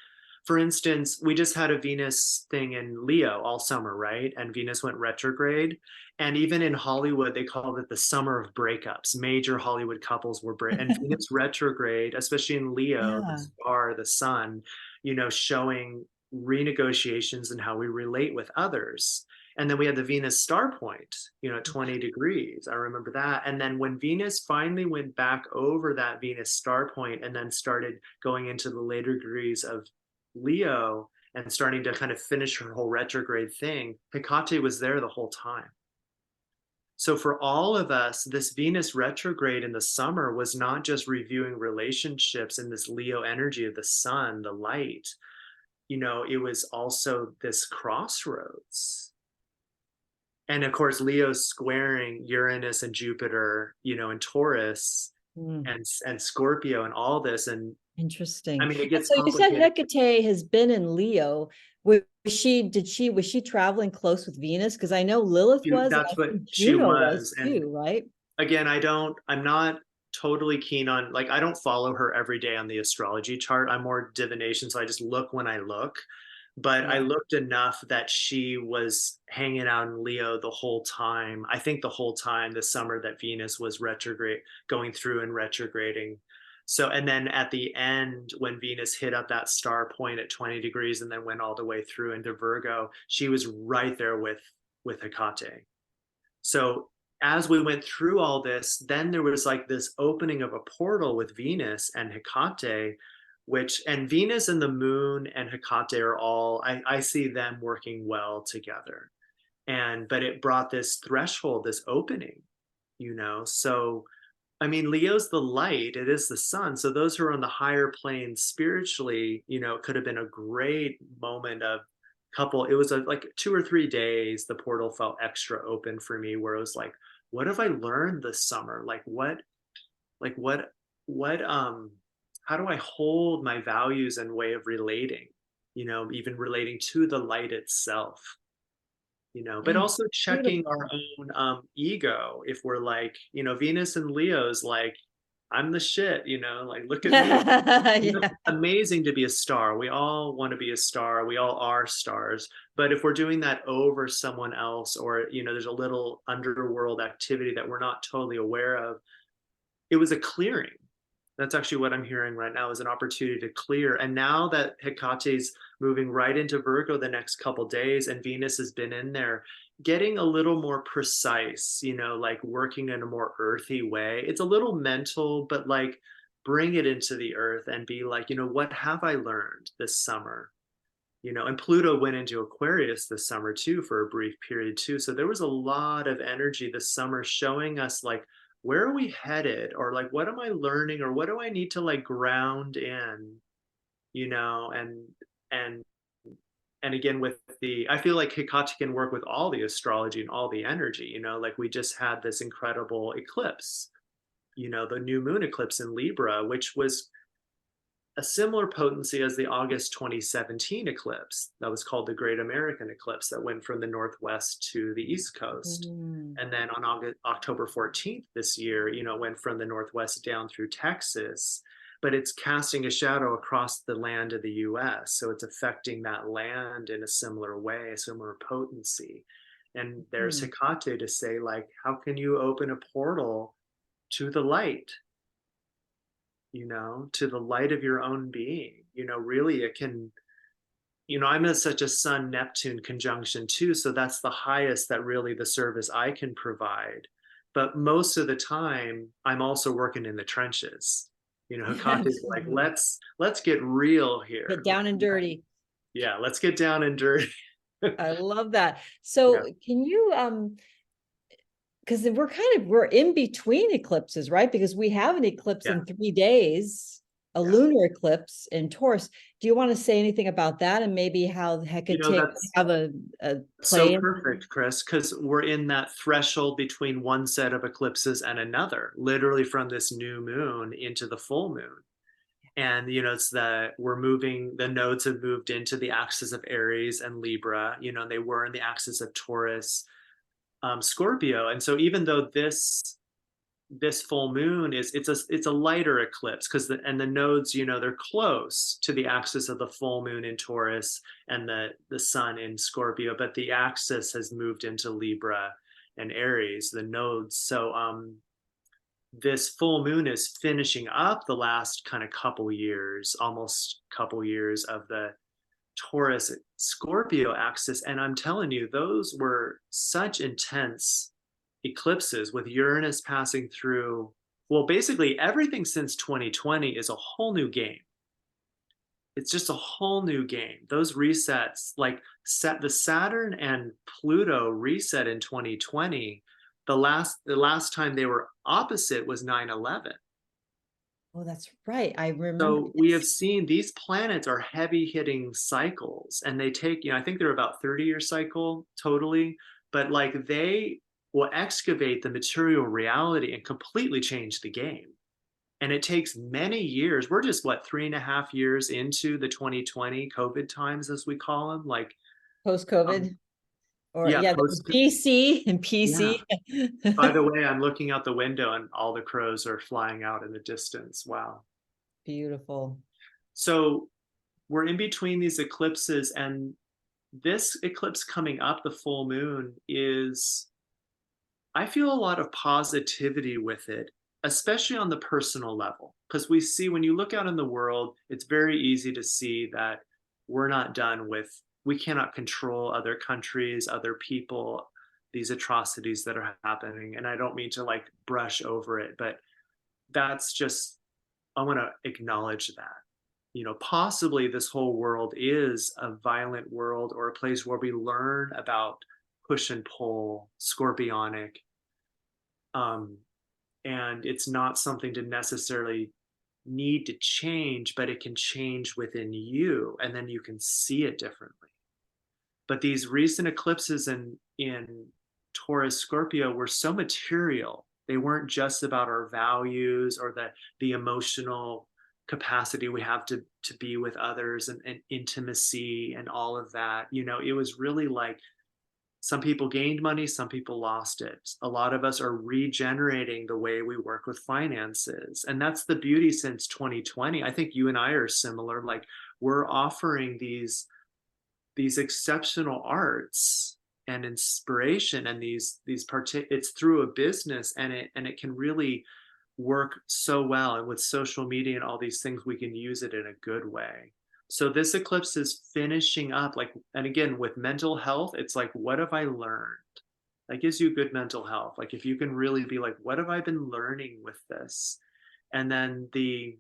For instance, we just had a Venus thing in Leo all summer, right? And Venus went retrograde. And even in Hollywood, they called it the summer of breakups. Major Hollywood couples were and Venus retrograde, especially in Leo, the Yeah. star, the sun, showing renegotiations and how we relate with others. And then we had the Venus star point, at 20 degrees. I remember that. And then when Venus finally went back over that Venus star point and then started going into the later degrees of Leo and starting to kind of finish her whole retrograde thing, Hecate was there the whole time. So for all of us, this Venus retrograde in the summer was not just reviewing relationships in this Leo energy of the sun, the light, it was also this crossroads. And of course, Leo's squaring Uranus and Jupiter, and Taurus and Scorpio and all this. And I Interesting. mean, it And gets so you said complicated. Hecate has been in Leo. Was she traveling close with Venus? Because I know Lilith was, and That's I what think she Juno was was. And too, right? again, I'm not totally keen on, like, I don't follow her every day on the astrology chart. I'm more divination. So I just look when I look. But I Yeah. looked enough that she was hanging out in Leo the whole time. I think the whole time this summer that Venus was retrograde, going through and retrograding. So, and then at the end, when Venus hit up that star point at 20 degrees and then went all the way through into Virgo, she was right there with Hecate. So as we went through all this, then there was like this opening of a portal with Venus and Hecate, and Venus and the moon and Hecate are all, I see them working well together. But it brought this threshold, this opening, So, I mean, Leo's the light, it is the sun. So those who are on the higher plane spiritually, it could have been a great moment of it was like 2 or 3 days, the portal felt extra open for me, where it was like, what have I learned this summer? Like what how do I hold my values and way of relating, even relating to the light itself, but Yeah. also checking our Beautiful. own ego. If we're like, Venus and Leo's like, I'm the shit, like, look at me. It's Yeah. amazing to be a star. We all want to be a star. We all are stars. But if we're doing that over someone else, or, there's a little underworld activity that we're not totally aware of, it was a clearing. That's actually what I'm hearing right now, is an opportunity to clear. And now that Hecate's moving right into Virgo the next couple days, and Venus has been in there, getting a little more precise, like working in a more earthy way. It's a little mental, but like bring it into the earth and be like, what have I learned this summer? And Pluto went into Aquarius this summer too, for a brief period too. So there was a lot of energy this summer showing us like, where are we headed? Or like, what am I learning? Or what do I need to like ground in, you know? And, and again, I feel like Hecate can work with all the astrology and all the energy, like we just had this incredible eclipse, the new moon eclipse in Libra, which was a similar potency as the August 2017 eclipse that was called the Great American Eclipse, that went from the Northwest to the East Coast. Mm. And then on October 14th this year, it went from the Northwest down through Texas, but it's casting a shadow across the land of the US. So it's affecting that land in a similar way, a similar potency. And there's Mm. Hecate to say, like, how can you open a portal to the light? To the light of your own being. Really it can, I'm in such a Sun Neptune conjunction too. So that's the highest that really the service I can provide. But most of the time, I'm also working in the trenches. Hecate is like, Absolutely. let's get real here. Get down and dirty. Yeah, let's get down and dirty. I love that. Yeah, So can you because we're in between eclipses, right? Because we have an eclipse yeah, in 3 days, a yeah. lunar eclipse in Taurus. Do you want to say anything about that, and maybe how Hecate could That's have a so play in? perfect, Chris, because we're in that threshold between one set of eclipses and another, literally from this new moon into the full moon. And it's that the nodes have moved into the axis of Aries and Libra, they were in the axis of Taurus, Scorpio. And so even though this this full moon is, it's a lighter eclipse, because the nodes, they're close to the axis of the full moon in Taurus and the sun in Scorpio, but the axis has moved into Libra and Aries, the nodes. So this full moon is finishing up the last kind of couple years, almost couple years of the Taurus Scorpio axis. And I'm telling you, those were such intense eclipses, with Uranus passing through. Well, basically everything since 2020 is a whole new game. It's just a whole new game. Those resets, like the Saturn and Pluto reset in 2020. The last time they were opposite was 9/11. Oh, that's right. I remember. So we have seen these planets are heavy hitting cycles, and they take, I think they're about 30-year cycle totally, but like they will excavate the material reality and completely change the game. And it takes many years. We're just, what, 3.5 years into the 2020 COVID times, as we call them, like Post-COVID, or yeah, yeah, post. BC and Yeah. PC. By the way, I'm looking out the window and all the crows are flying out in the distance. Wow. Beautiful. So we're in between these eclipses, and this eclipse coming up, the full moon, is, I feel a lot of positivity with it, especially on the personal level. Because we see, when you look out in the world, it's very easy to see that we're not done with, we cannot control other countries, other people, these atrocities that are happening. And I don't mean to like brush over it, but that's just, I want to acknowledge that. Possibly this whole world is a violent world, or a place where we learn about push and pull, scorpionic, um, and it's not something to necessarily need to change, but it can change within you, and then you can see it differently. But these recent eclipses in Taurus Scorpio were so material. They weren't just about our values or the emotional capacity we have to be with others, and intimacy and all of that. It was really like, some people gained money, some people lost it. A lot of us are regenerating the way we work with finances. And that's the beauty since 2020. I think you and I are similar. Like, we're offering these exceptional arts and inspiration, and it's through a business, and it can really work so well. And with social media and all these things, we can use it in a good way. So this eclipse is finishing up, like, and again, with mental health, it's like, what have I learned? That gives you good mental health. Like, if you can really be like, what have I been learning with this? And then the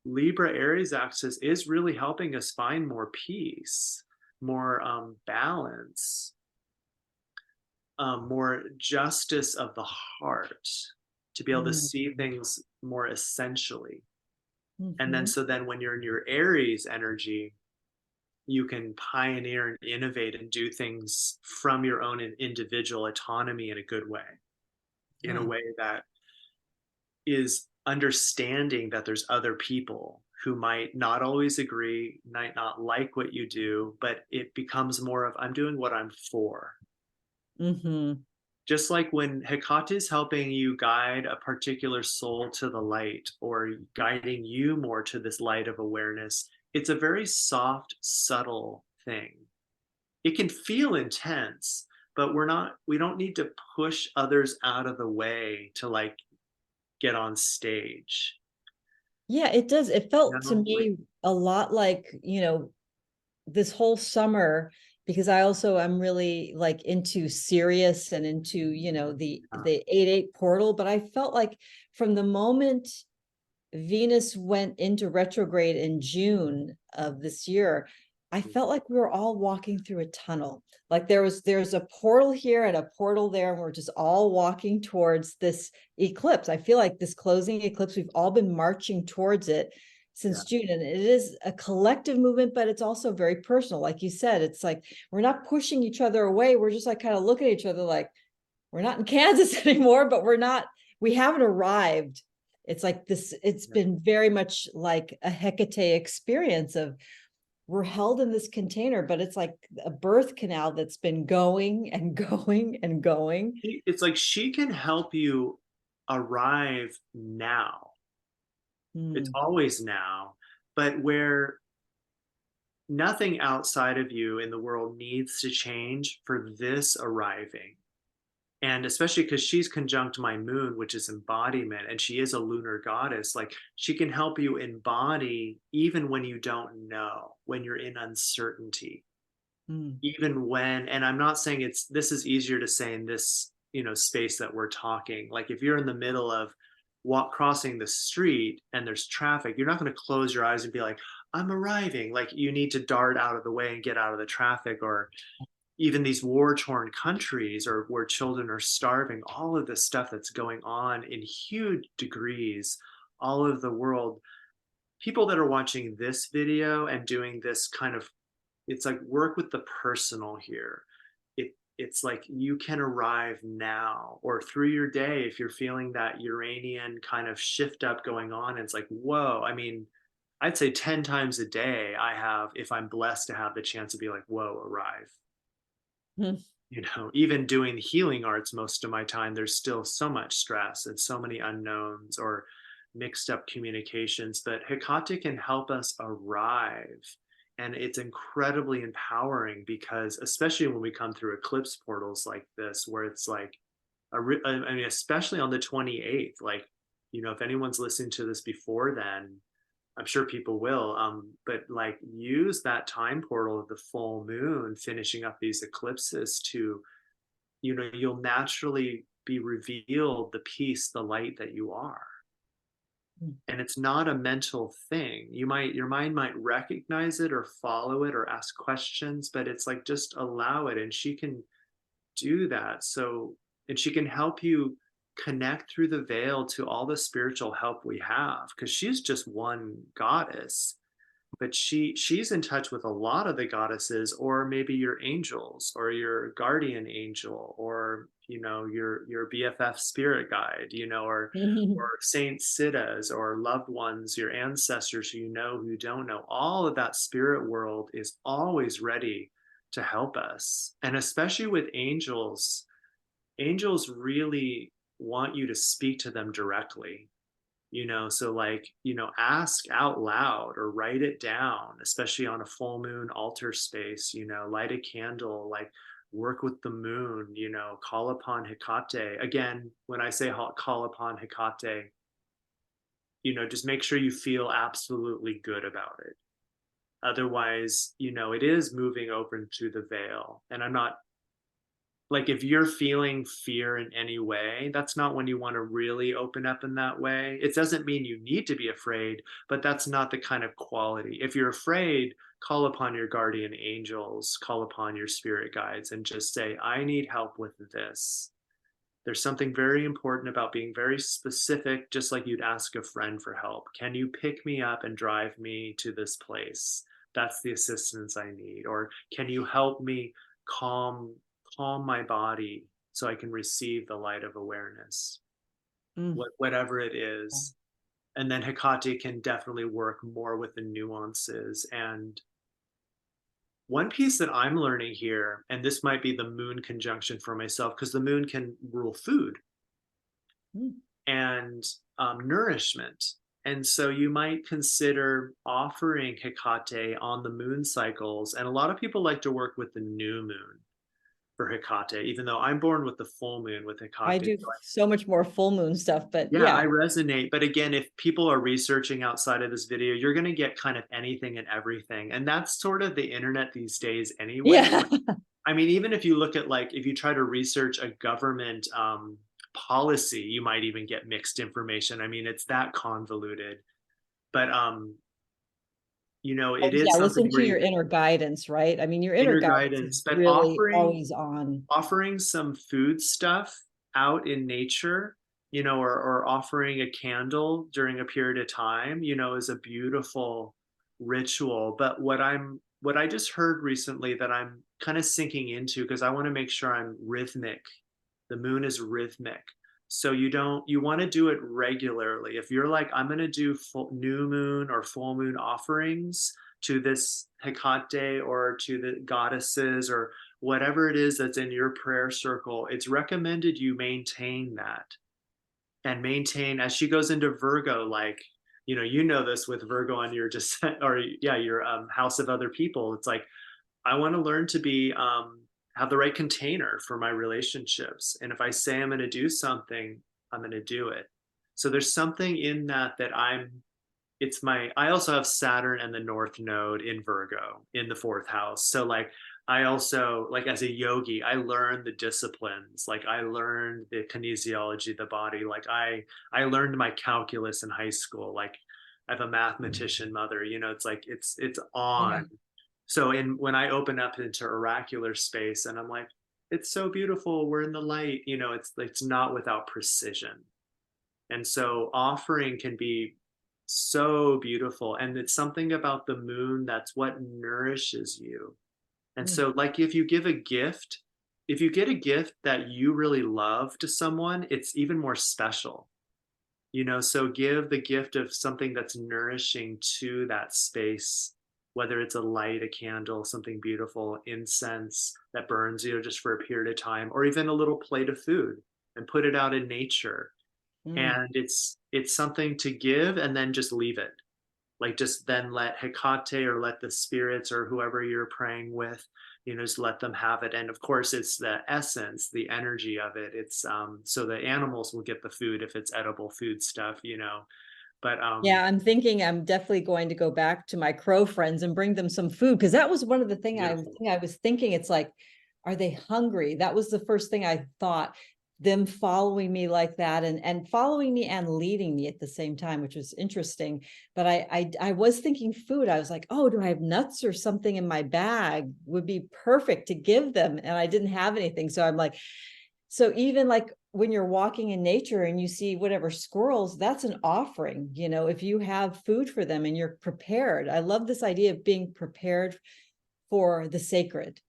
Libra Aries axis is really helping us find more peace, more balance, more justice of the heart, to be able to see things more essentially. And then, so then when you're in your Aries energy, you can pioneer and innovate and do things from your own individual autonomy in a good way, in a way that is understanding that there's other people who might not always agree, might not like what you do, but it becomes more of, I'm doing what I'm for. Just like when Hecate is helping you guide a particular soul to the light, or guiding you more to this light of awareness, it's a very soft, subtle thing. It can feel intense, but we don't need to push others out of the way to like get on stage. Yeah, it does. It felt to Like, me a lot like, this whole summer, because I also am really like into Sirius and into, the 8/8 portal. But I felt like from the moment Venus went into retrograde in June of this year, I felt like we were all walking through a tunnel. Like there's a portal here and a portal there, and we're just all walking towards this eclipse. I feel like this closing eclipse, we've all been marching towards it since June. And it is a collective movement, but it's also very personal. Like you said, it's like, we're not pushing each other away. We're just like kind of looking at each other like, we're not in Kansas anymore, but we haven't arrived. It's like this, it's been very much like a Hecate experience of, we're held in this container, but it's like a birth canal that's been going and going and going. it's like she can help you arrive now. It's Mm. always now, but where nothing outside of you in the world needs to change for this arriving. And especially because she's conjunct my moon, which is embodiment, and she is a lunar goddess, like she can help you embody even when you don't know, when you're in uncertainty, Mm. even when, and I'm not saying this is easier to say in this, space that we're talking. Like if you're in the middle of crossing the street and there's traffic, you're not going to close your eyes and be like, I'm arriving. Like you need to dart out of the way and get out of the traffic. Or even these war-torn countries, or where children are starving, all of the stuff that's going on in huge degrees all over the world. People that are watching this video and doing this kind of, it's like work with the personal here. It's like you can arrive now, or through your day, if you're feeling that Uranian kind of shift up going on, it's like, whoa. I mean, I'd say 10 times a day I have, if I'm blessed to have the chance to be like, whoa, arrive. Mm. Even doing healing arts most of my time, there's still so much stress and so many unknowns or mixed up communications. But Hecate can help us arrive. And it's incredibly empowering because, especially when we come through eclipse portals like this, where it's like, I mean, especially on the 28th, like, if anyone's listening to this before then, I'm sure people will, but like use that time portal of the full moon finishing up these eclipses to, you'll naturally be revealed the peace, the light that you are. Mm. And it's not a mental thing. Your mind might recognize it or follow it or ask questions, but it's like just allow it. And she can do that. And she can help you connect through the veil to all the spiritual help we have, because she's just one goddess, but she's in touch with a lot of the goddesses, or maybe your angels or your guardian angel, or your BFF spirit guide, or Saint Siddhas, or loved ones, your ancestors who you don't know. All of that spirit world is always ready to help us. And especially with angels really want you to speak to them directly. So like, ask out loud or write it down, especially on a full moon altar space, light a candle, like work with the moon, call upon Hecate. Again, when I say call upon Hecate, just make sure you feel absolutely good about it. Otherwise, it is moving over into the veil. And I'm not, like, if you're feeling fear in any way, that's not when you want to really open up in that way. It doesn't mean you need to be afraid, but that's not the kind of quality. If you're afraid, call upon your guardian angels, call upon your spirit guides, and just say, I need help with this. There's something very important about being very specific, just like you'd ask a friend for help. Can you pick me up and drive me to this place? That's the assistance I need. Or can you help me calm my body so I can receive the light of awareness, Mm. whatever it is. And then Hecate can definitely work more with the nuances. And one piece that I'm learning here, and this might be the moon conjunction for myself, because the moon can rule food Mm. and nourishment. And so you might consider offering Hecate on the moon cycles. And a lot of people like to work with the new moon for Hecate, even though I'm born with the full moon with I Hecate. do so much more full moon stuff, but Yeah, yeah. I resonate. But again, if people are researching outside of this video, you're going to get kind of anything and everything. And that's sort of the internet these days anyway. Yeah. I mean, even if you look at, like, if you try to research a government policy, you might even get mixed information. I mean, it's that convoluted. But Oh, it is yeah, something listen where to your you inner guidance, right? I mean, your inner inner guidance is guidance, but really offering always on. some food stuff out in nature, or offering a candle during a period of time, is a beautiful ritual. But what I just heard recently that I'm kind of sinking into, because I want to make sure I'm rhythmic. The moon is rhythmic. So you want to do it regularly. If you're like, I'm going to do new moon or full moon offerings to this Hecate or to the goddesses or whatever it is that's in your prayer circle, it's recommended you maintain that. and maintain as she goes into Virgo, like, you know this with Virgo on your descent, or yeah, your house of other people. It's like, I want to learn to be have the right container for my relationships. And if I say I'm going to do something, I'm going to do it. So there's something in that I also have Saturn and the North Node in Virgo in the fourth house. So like, I also, like, as a yogi, I learned the disciplines. Like, I learned the kinesiology of the body. Like, I learned my calculus in high school. Like, I have a mathematician mother, it's like, it's Yeah. on. So when I open up into oracular space, and I'm like, it's so beautiful, we're in the light, it's not without precision. And so offering can be so beautiful. And it's something about the moon that's what nourishes you. And Mm. so, like, if you get a gift that you really love to someone, it's even more special. So give the gift of something that's nourishing to that space, whether it's a light, a candle, something beautiful, incense that burns, just for a period of time, or even a little plate of food, and put it out in nature. Mm. And it's something to give and then just leave it. Like, just then let Hecate, or let the spirits, or whoever you're praying with, just let them have it. And of course, it's the essence, the energy of it. It's so the animals will get the food if it's edible food stuff, but Yeah, I'm thinking I'm definitely going to go back to my crow friends and bring them some food, because that was one of the beautiful. thing I was thinking. It's like, are they hungry? That was the first thing I thought. Them following me like that, and following me and leading me at the same time, which was interesting. But I was thinking food. I was like, oh, do I have nuts or something in my bag? Would be perfect to give them, and I didn't have anything. So I'm like, so even like when you're walking in nature and you see whatever squirrels, that's an offering, if you have food for them and you're prepared. I love this idea of being prepared for the sacred,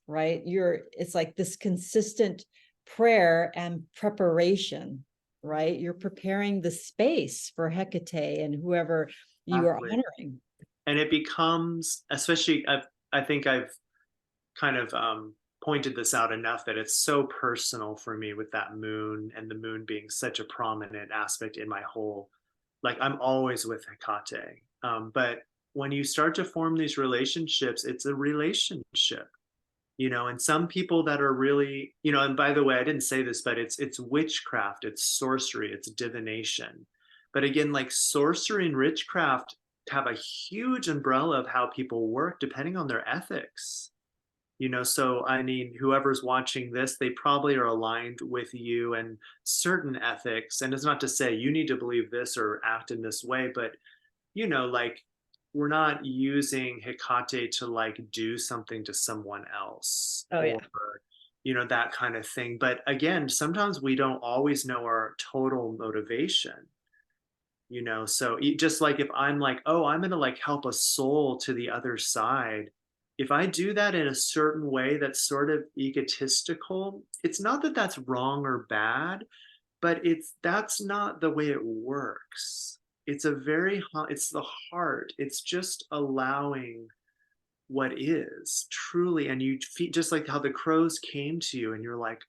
right? It's like this consistent prayer and preparation, right? You're preparing the space for Hecate and whoever you are Exactly. honoring. And it becomes, especially, I think I've kind of pointed this out enough, that it's so personal for me with that moon, and the moon being such a prominent aspect in my whole, like, I'm always with Hecate. But when you start to form these relationships, it's a relationship, and some people that are really, and by the way, I didn't say this, but it's witchcraft, it's sorcery, it's divination. But again, like, sorcery and witchcraft have a huge umbrella of how people work depending on their ethics. So I mean, whoever's watching this, they probably are aligned with you and certain ethics. And it's not to say you need to believe this or act in this way, but like, we're not using Hecate to like do something to someone else, Oh or yeah. that kind of thing. But again, sometimes we don't always know our total motivation. So just like, if I'm like, oh, I'm going to like help a soul to the other side, if I do that in a certain way that's sort of egotistical, it's not that that's wrong or bad, but that's not the way it works. It's the heart. It's just allowing what is truly. And you feel just like how the crows came to you, and you're like,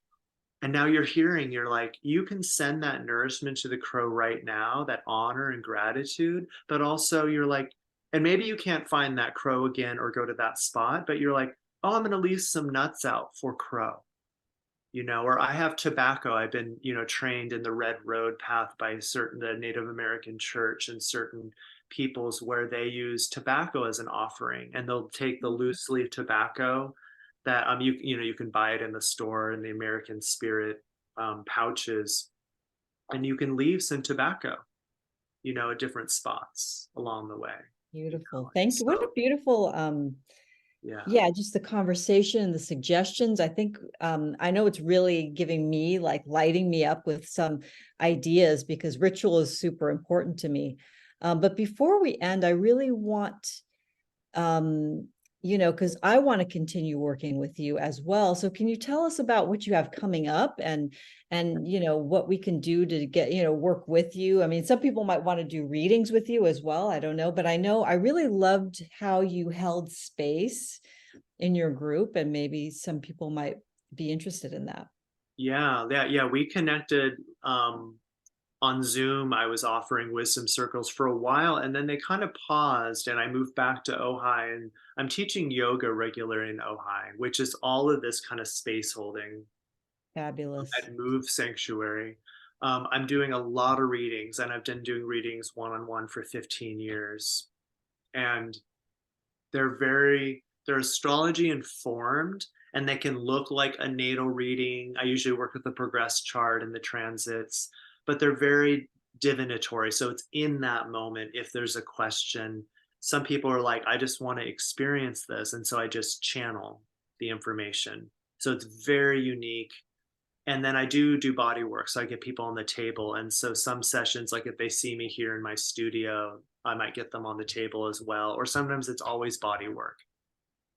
and now you're like, you can send that nourishment to the crow right now, that honor and gratitude. But also you're like, and maybe you can't find that crow again or go to that spot, but you're like, oh, I'm going to leave some nuts out for crow. Or I have tobacco. I've been, trained in the Red Road path by the Native American church, and certain peoples where they use tobacco as an offering, and they'll take the loose leaf tobacco that you can buy it in the store in the American Spirit pouches, and you can leave some tobacco, at different spots along the way. Beautiful. Thank you. What a So beautiful yeah, yeah, just the conversation, the suggestions. I think I know it's really giving me, like, lighting me up with some ideas, because ritual is super important to me. But before we end, I really want because I want to continue working with you as well. So can you tell us about what you have coming up, and what we can do to get, work with you? I mean, some people might want to do readings with you as well. I don't know, but I know I really loved how you held space in your group, and maybe some people might be interested in that. yeah, we connected on Zoom, I was offering wisdom circles for a while, and then they kind of paused, and I moved back to Ojai, and I'm teaching yoga regularly in Ojai, which is all of this kind of space holding Fabulous. at Move Sanctuary. I'm doing a lot of readings, and I've been doing readings one-on-one for 15 years, and they're astrology informed, and they can look like a natal reading. I usually work with the progress chart and the transits, but they're very divinatory. So it's in that moment if there's a question. Some people are like, I just want to experience this. And so I just channel the information. So it's very unique. And then I do body work. So I get people on the table. And so some sessions, like if they see me here in my studio, I might get them on the table as well. Or sometimes it's always body work.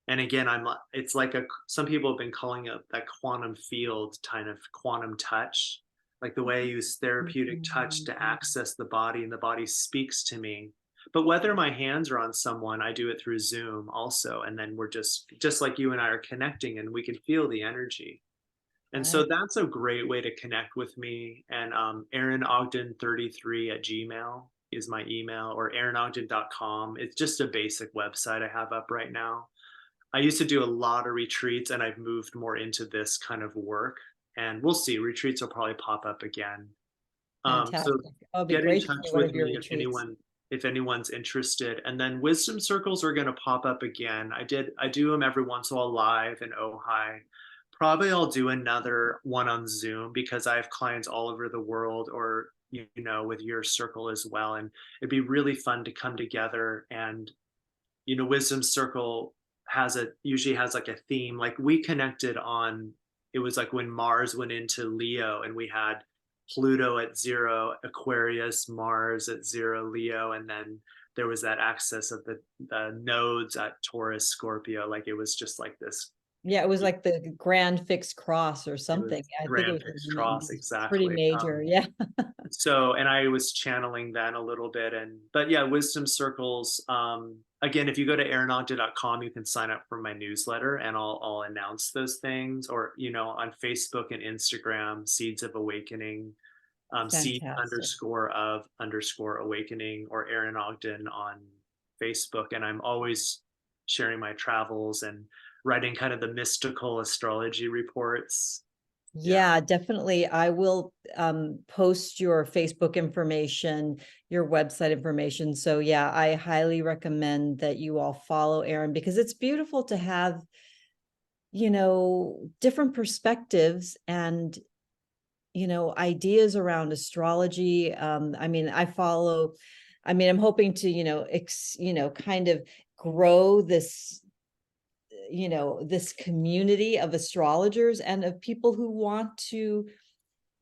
And again, it's like some people have been calling it that quantum field kind of quantum touch, like the way I use therapeutic touch to access the body, and the body speaks to me. But whether my hands are on someone, I do it through Zoom also. And then we're just like you and I are connecting, and we can feel the energy. And so Right. that's a great way to connect with me. And Aaron Ogden 33 at Gmail is my email, or aaronogden.com. It's just a basic website I have up right now. I used to do a lot of retreats, and I've moved more into this kind of work. And we'll see, retreats will probably pop up again. So Fantastic. Oh, it'd be get in great to do touch one with of your me retreats. if anyone's interested. And then wisdom circles are going to pop up again. I do them every once in a while live in Ojai. Probably I'll do another one on Zoom because I have clients all over the world, or with your circle as well. And it'd be really fun to come together. And wisdom circle usually has like a theme. Like we connected on, it was like when Mars went into Leo, and we had Pluto at 0 Aquarius, Mars at 0 Leo, and then there was that axis of the nodes at Taurus, Scorpio. Like it was just like this. Yeah, it was like the grand fixed cross or It was something. I think it grand was fixed cross, pretty exactly. major. Yeah. So, and I was channeling that a little bit. But yeah, wisdom circles. Again, if you go to aaronogden.com, you can sign up for my newsletter, and I'll announce those things. Or on Facebook and Instagram, Seeds of Awakening, seed Fantastic. _of _awakening, or Aaron Ogden on Facebook. And I'm always sharing my travels and writing kind of the mystical astrology reports. Yeah. Yeah, definitely. I will post your Facebook information, your website information. So yeah, I highly recommend that you all follow Aaron, because it's beautiful to have, different perspectives and ideas around astrology. I mean, I'm hoping to, kind of grow this community of astrologers and of people who want to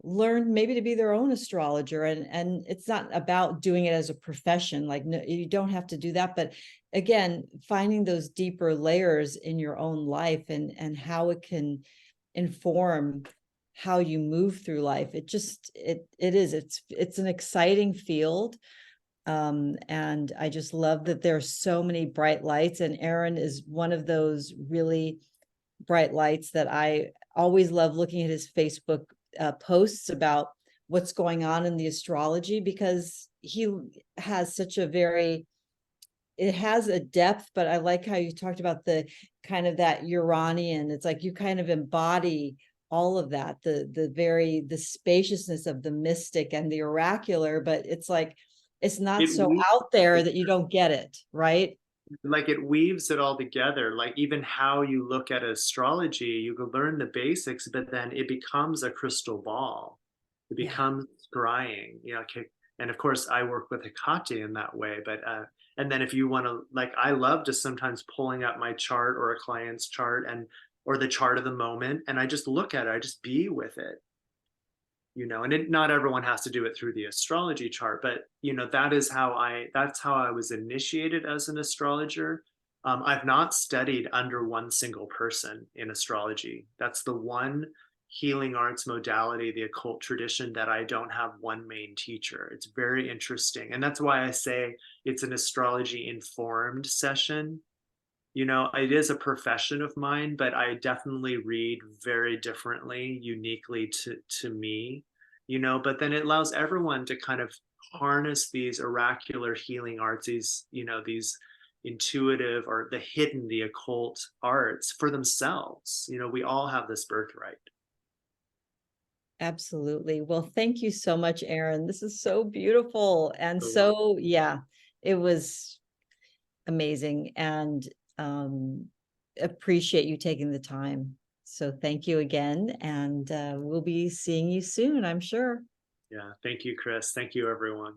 learn maybe to be their own astrologer. And it's not about doing it as a profession. Like, no, you don't have to do that. But again, finding those deeper layers in your own life and how it can inform how you move through life. It's an exciting field. And I just love that there's so many bright lights, and Aaron is one of those really bright lights that I always love looking at his Facebook posts about what's going on in the astrology, because he has it has a depth. But I like how you talked about the kind of that Uranian. It's like you kind of embody all of that, the spaciousness of the mystic and the oracular, but it's like, it's not It so weaves out there that you don't get it, right? it weaves it all together. Like even how you look at astrology, you can learn the basics, but then it becomes a crystal ball. It Yeah. becomes scrying, and of course I work with Hecate in that way. But and then if you want to, like, I love just sometimes pulling up my chart or a client's chart, or the chart of the moment, and I just look at it, I just be with it. And not everyone has to do it through the astrology chart, but that's how I was initiated as an astrologer. I've not studied under one single person in astrology. That's the one healing arts modality, the occult tradition, that I don't have one main teacher. It's very interesting. And that's why I say it's an astrology informed session. It is a profession of mine, but I definitely read very differently, uniquely to me. but then it allows everyone to kind of harness these oracular healing arts, these intuitive or the hidden, the occult arts for themselves. We all have this birthright. Absolutely. Well, thank you so much, Aaron. This is so beautiful. And So, so, yeah, it was amazing, and appreciate you taking the time. So thank you again. And we'll be seeing you soon, I'm sure. yeah. Thank you, Chris. Thank you, everyone.